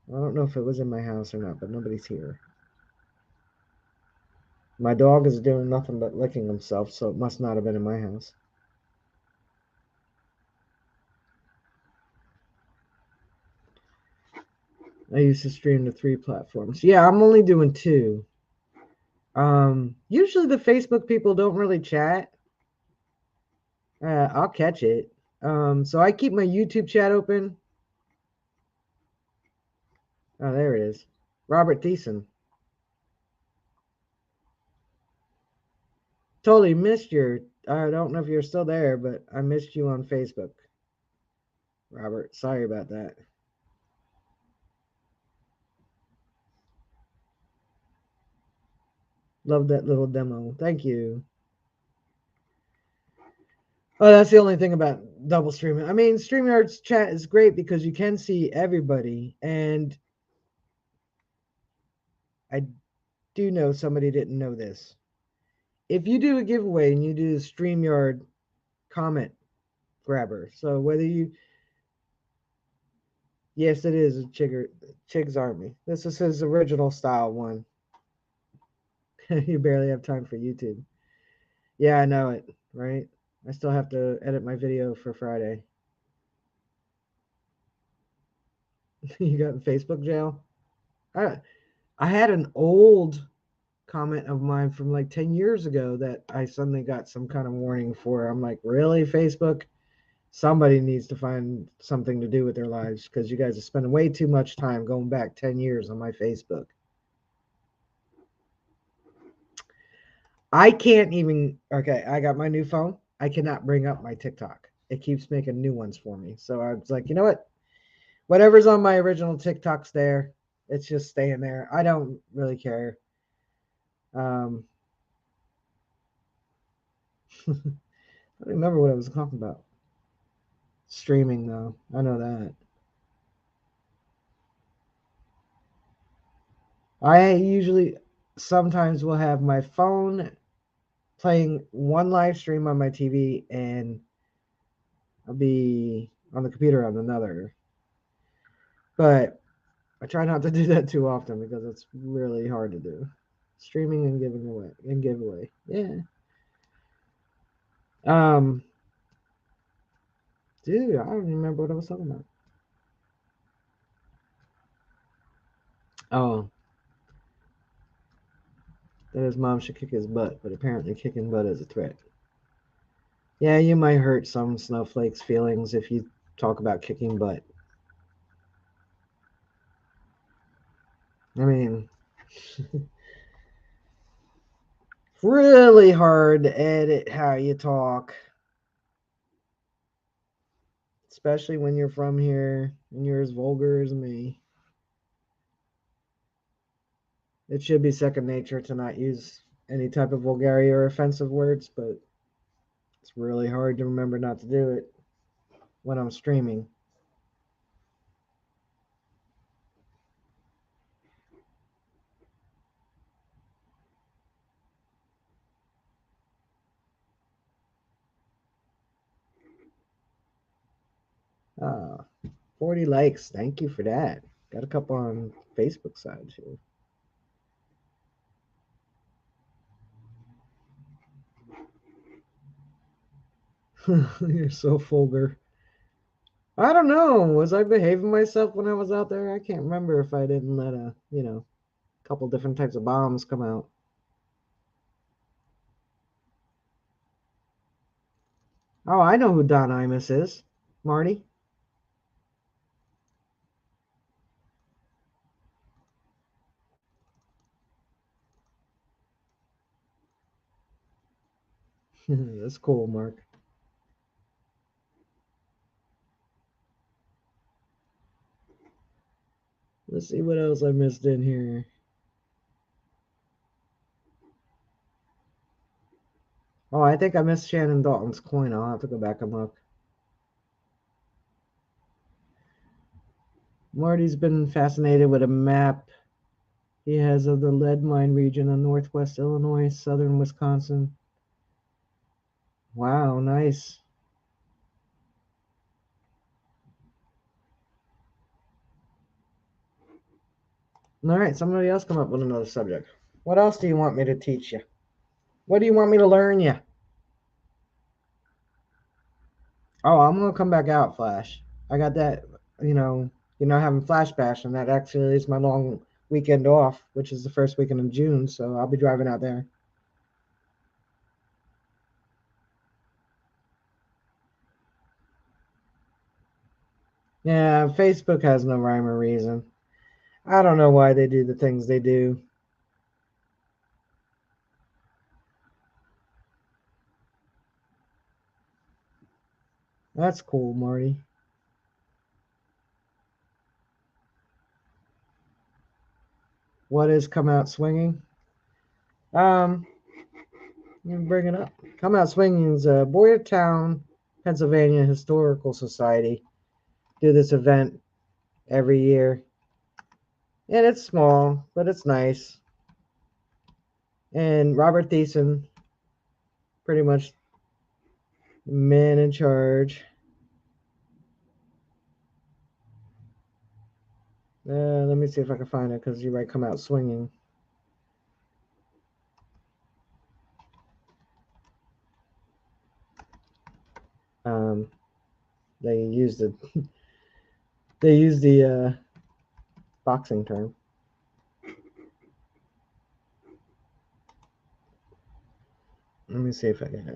I don't know if it was in my house or not, but nobody's here. My dog is doing nothing but licking himself, so it must not have been in my house. I used to stream to 3 platforms. Yeah, I'm only doing 2. Usually the Facebook people don't really chat. I'll catch it. So I keep my YouTube chat open. Oh, there it is. Robert Thiessen. Totally missed your. I don't know if you're still there, but I missed you on Facebook. Robert, sorry about that. Love that little demo. Thank you. Oh, that's the only thing about double streaming. I mean, StreamYard's chat is great because you can see everybody. And I do know somebody didn't know this. If you do a giveaway and you do the StreamYard comment grabber, so whether you. Yes, it is a Chig's Army. This is his original style one. You barely have time for YouTube. Yeah, I know it, right? I still have to edit my video for Friday. You got in Facebook jail? I I had an old comment of mine from like 10 years ago that I suddenly got some kind of warning for. I'm like, really, Facebook? Somebody needs to find something to do with their lives because you guys are spending way too much time going back 10 years on my Facebook. I can't even. Okay, I got my new phone. I cannot bring up my TikTok. It keeps making new ones for me. So I was like, you know what? Whatever's on my original TikTok's there. It's just staying there. I don't really care. Um, I don't remember what I was talking about. Streaming though, I know that. I usually sometimes will have my phone playing one live stream on my TV, and I'll be on the computer on another. But I try not to do that too often because it's really hard to do. Streaming and giving away and giveaway. Yeah. Um, dude, I don't remember what I was talking about. Oh, that his mom should kick his butt, but apparently kicking butt is a threat. Yeah, you might hurt some snowflakes' feelings if you talk about kicking butt. I mean, really hard to edit how you talk, especially when you're from here and you're as vulgar as me. It should be second nature to not use any type of vulgarity or offensive words, but it's really hard to remember not to do it when I'm streaming. Ah, 40 likes. Thank you for that. Got a couple on Facebook side too. You're so vulgar. I don't know. Was I behaving myself when I was out there? I can't remember if I didn't let couple different types of bombs come out. Oh, I know who Don Imus is. Marty. That's cool, Mark. Let's see what else I missed in here. Oh, I think I missed Shannon Dalton's coin. I'll have to go back and look. Marty's been fascinated with a map he has of the lead mine region of northwest Illinois, southern Wisconsin. Wow, nice. All right, somebody else come up with another subject. What else do you want me to teach you? What do you want me to learn you? Oh, I'm gonna come back out, Flash. I got that, having Flash Bash, and that actually is my long weekend off, which is the first weekend in June, so I'll be driving out there. Yeah, Facebook has no rhyme or reason. I don't know why they do the things they do. That's cool, Marty. What is Come Out Swinging? You can bring it up. Come Out Swinging is a Boyertown, Pennsylvania Historical Society. Do this event every year. And it's small, but it's nice. And Robert Thiessen, pretty much man in charge. Let me see if I can find it, because you might Come Out Swinging. They used it. They used the boxing term. Let me see if I can.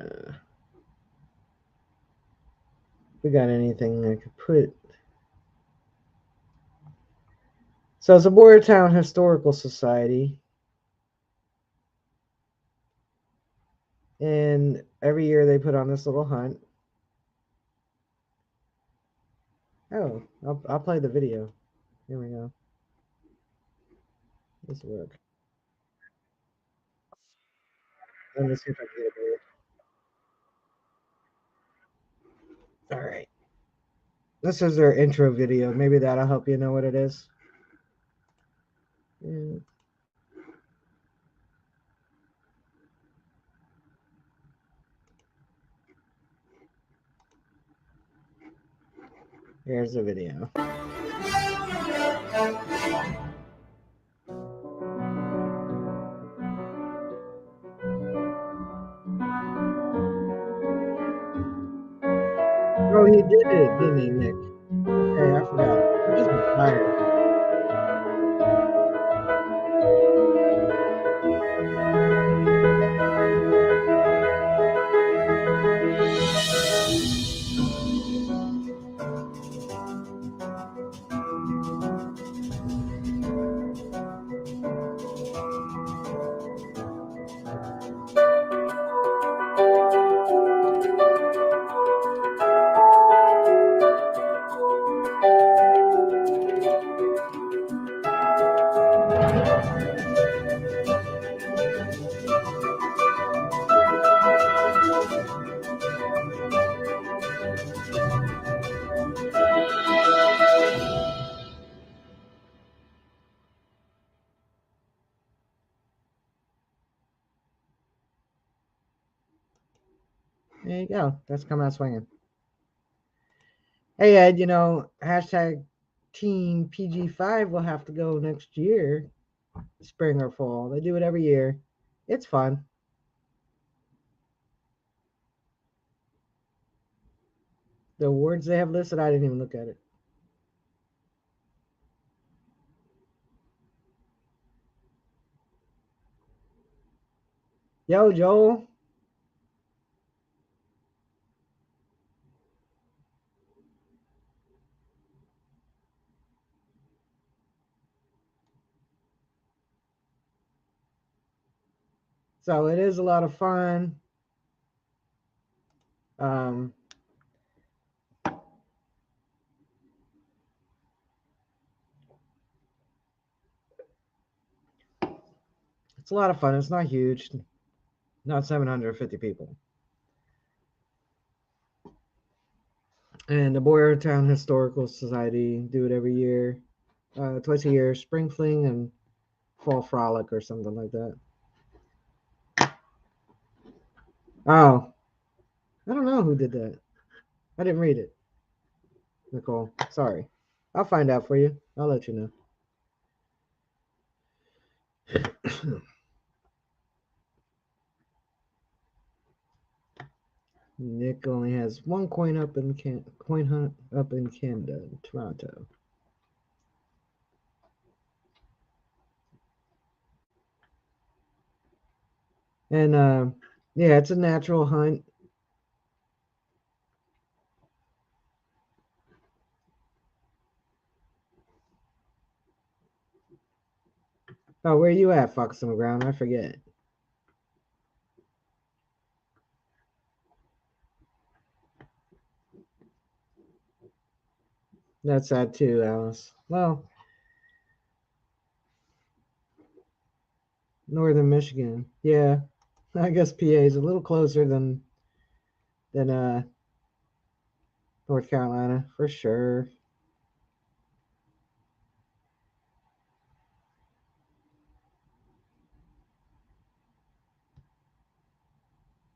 If we got anything I could put. So it's a Boyertown Historical Society. And every year they put on this little hunt. Oh, I'll play the video. Here we go. This will work. Let me see if I can get it better. All right. This is their intro video. Maybe that'll help you know what it is. Yeah. Here's the video. Oh, he did it, didn't he, Nick? Okay, I forgot. I just been tired. There you go. That's Come Out Swinging. Hey, Ed, hashtag Team PG5 will have to go next year, spring or fall. They do it every year. It's fun. The awards they have listed, I didn't even look at it. Yo, Joel. So it is a lot of fun. Um, It's a lot of fun. It's not huge, not 750 people. And the Boyertown Historical Society do it every year, twice a year, spring fling and fall frolic or something like that. Oh, I don't know who did that. I didn't read it, Nicole. Sorry. I'll find out for you. I'll let you know. Nick only has one coin up in coin hunt up in Canada, Toronto. And yeah, it's a natural hunt. Oh, where are you at, Fox on the Ground? I forget. That's sad too, Alice. Well, northern Michigan. Yeah, I guess PA is a little closer than North Carolina for sure.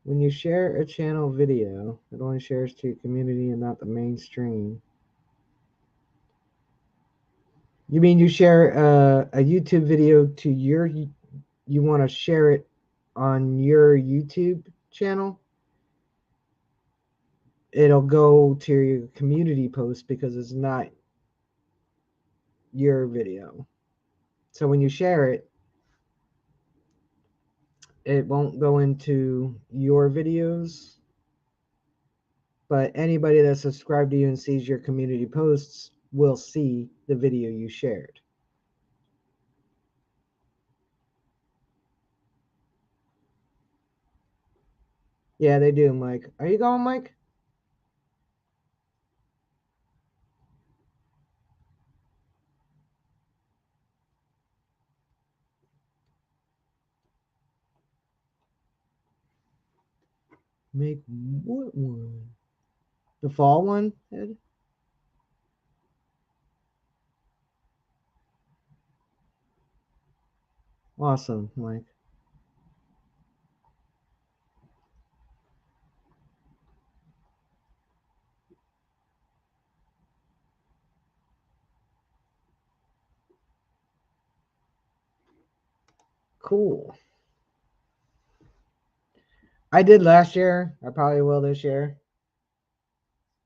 When you share a channel video, it only shares to your community and not the mainstream. You mean you share a YouTube video to you want to share it on your YouTube channel? It'll go to your community post because it's not your video. So when you share it, it won't go into your videos, but anybody that's subscribed to you and sees your community posts will see the video you shared. Yeah, they do, Mike. Are you going, Mike? Make what one? The fall one, Ed? Awesome, Mike. Cool. I did last year. I probably will this year.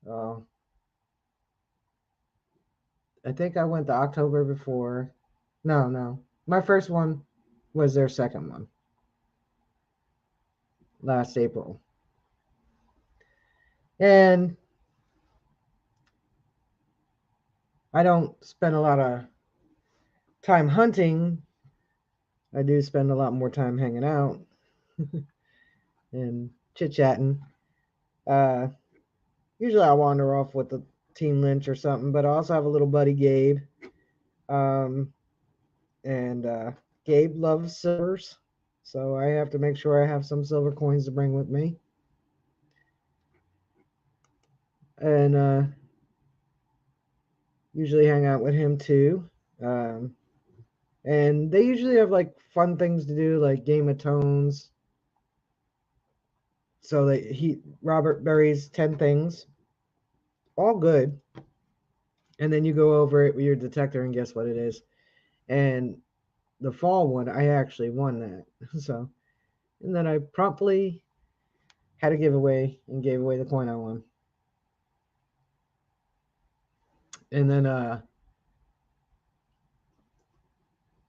Oh, I think I went the October before. No, no. My first one was their second one last April. And I don't spend a lot of time hunting. I do spend a lot more time hanging out and chit chatting. Uh, Usually I wander off with the team lynch or something, but I also have a little buddy, Gabe. Um, and Gabe loves silvers. So I have to make sure I have some silver coins to bring with me. And usually hang out with him too. Um, and they usually have like fun things to do, like Game of Tones. So Robert buries 10 things, all good, and then you go over it with your detector and guess what it is. And the fall one, I actually won that. So, and then I promptly had a giveaway and gave away the coin I won. And then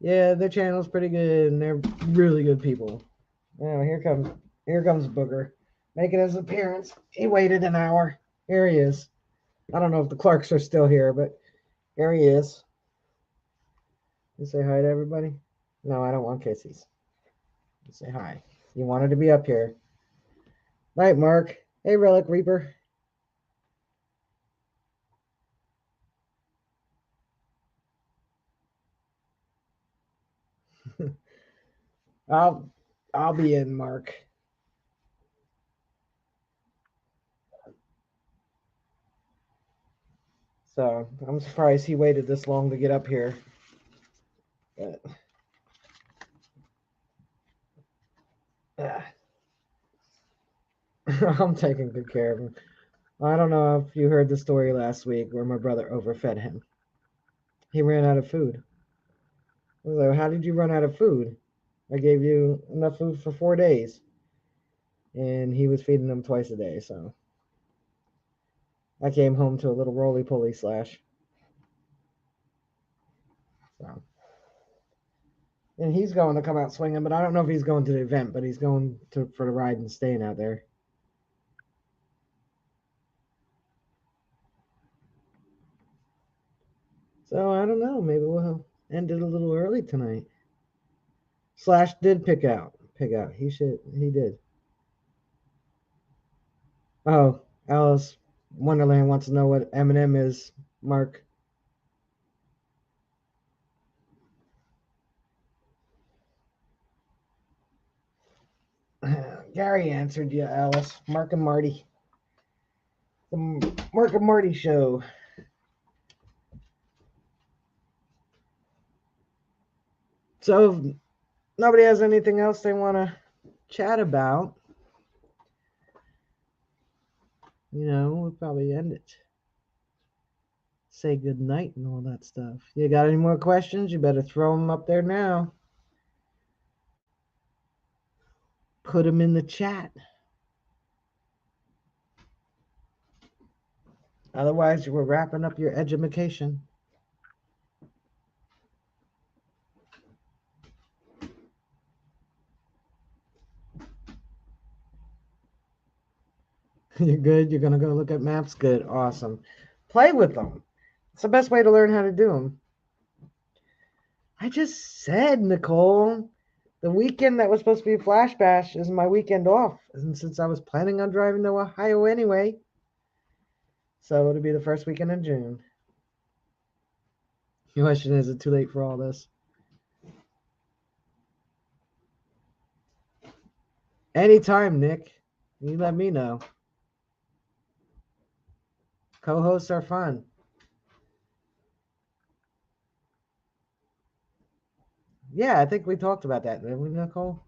yeah, their channel's pretty good and they're really good people. Oh, here comes Booger making his appearance. He waited an hour. Here he is. I don't know if the Clarks are still here, but here he is. You say hi to everybody? No, I don't want kisses. You say hi. You wanted to be up here. Night, Mark. Hey, Relic Reaper. I'll be in, Mark. So I'm surprised he waited this long to get up here. But, I'm taking good care of him. I don't know if you heard the story last week where my brother overfed him. He ran out of food. I was like, how did you run out of food? I gave you enough food for 4 days. And he was feeding them twice a day. So I came home to a little roly poly slash. So. And he's going to come out swinging, but I don't know if he's going to the event, but he's going to for the ride and staying out there. So I don't know. Maybe we'll end it a little early tonight. Slash did pick out. Pick out. He did. Oh, Alice Wonderland wants to know what Eminem is, Mark. Gary answered you, Alice. Mark and Marty. The Mark and Marty show. So if nobody has anything else they want to chat about, we'll probably end it. Say good night and all that stuff. You got any more questions? You better throw them up there now. Put them in the chat. Otherwise, we're wrapping up your education. You're good? You're going to go look at maps? Good. Awesome. Play with them. It's the best way to learn how to do them. I just said, Nicole, the weekend that was supposed to be Flash Bash is my weekend off. And since I was planning on driving to Ohio anyway, so it'll be the first weekend in June. The question is it too late for all this? Anytime, Nick. You let me know. Co-hosts are fun. Yeah, I think we talked about that, didn't we, Nicole?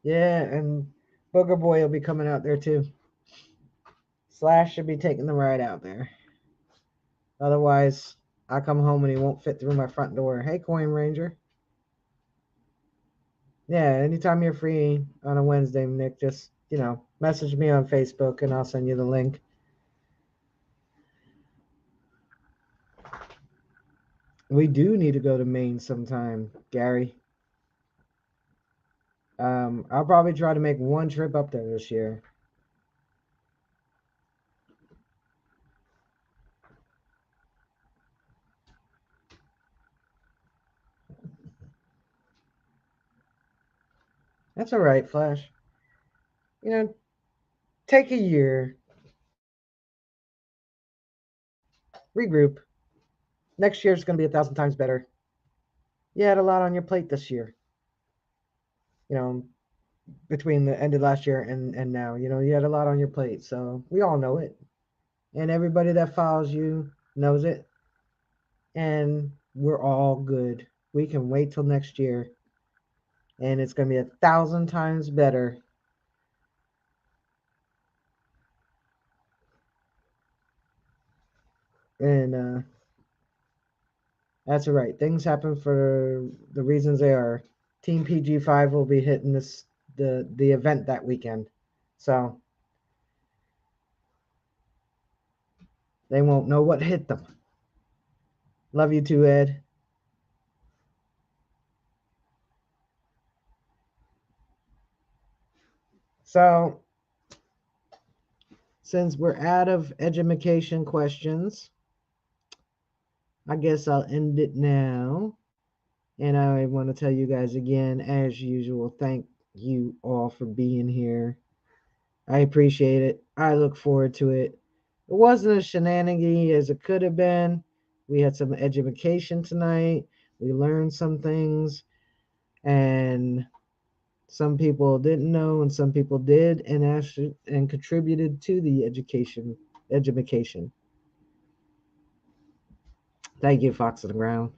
Yeah, and Booger Boy will be coming out there too. Slash should be taking the ride out there. Otherwise, I come home and he won't fit through my front door. Hey, Coin Ranger. Yeah, anytime you're free on a Wednesday, Nick, just, message me on Facebook and I'll send you the link. We do need to go to Maine sometime, Gary. I'll probably try to make one trip up there this year. That's all right, Flash. Take a year, regroup. Next year's going to be 1,000 times better. You had a lot on your plate this year. Between the end of last year and now, you had a lot on your plate. So we all know it. And everybody that follows you knows it. And we're all good. We can wait till next year. And it's going to be 1,000 times better. And that's right. Things happen for the reasons they are. Team PG5 will be hitting the event that weekend. So they won't know what hit them. Love you too, Ed. So since we're out of education questions, I guess I'll end it now. And I want to tell you guys again, as usual, thank you all for being here. I appreciate it. I look forward to it. It wasn't as shenanigan as it could have been. We had some education tonight. We learned some things, and some people didn't know, and some people did, and actually and contributed to the education. Thank you, Fox on the Ground.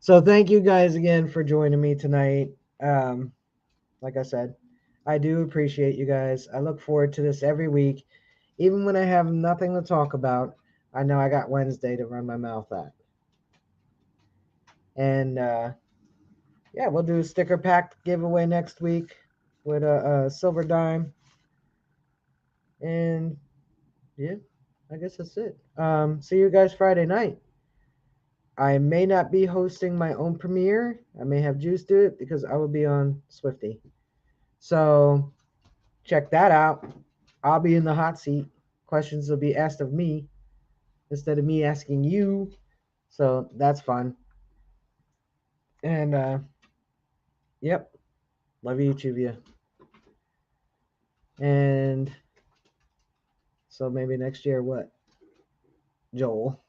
So thank you guys again for joining me tonight. Um, like I said, I do appreciate you guys. I look forward to this every week, even when I have nothing to talk about. I know I got Wednesday to run my mouth at, and yeah, we'll do a sticker pack giveaway next week with a silver dime, and yeah, I guess that's it. See you guys Friday night. I may not be hosting my own premiere. I may have Juice do it because I will be on Swifty. So check that out. I'll be in the hot seat. Questions will be asked of me instead of me asking you. So that's fun. And yep, love each of you. And so maybe next year, what? Joel.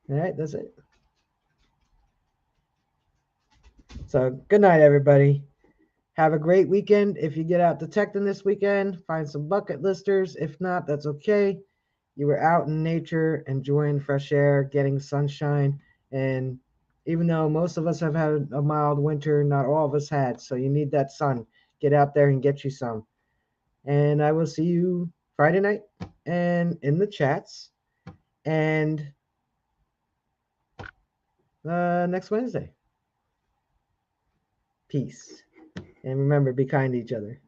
All right, that's it. So good night, everybody. Have a great weekend. If you get out detecting this weekend, find some bucket listers. If not, that's okay. You were out in nature, enjoying fresh air, getting sunshine. And even though most of us have had a mild winter, not all of us had. So you need that sun. Get out there and get you some. And I will see you Friday night and in the chats and next Wednesday. Peace. And remember, be kind to each other.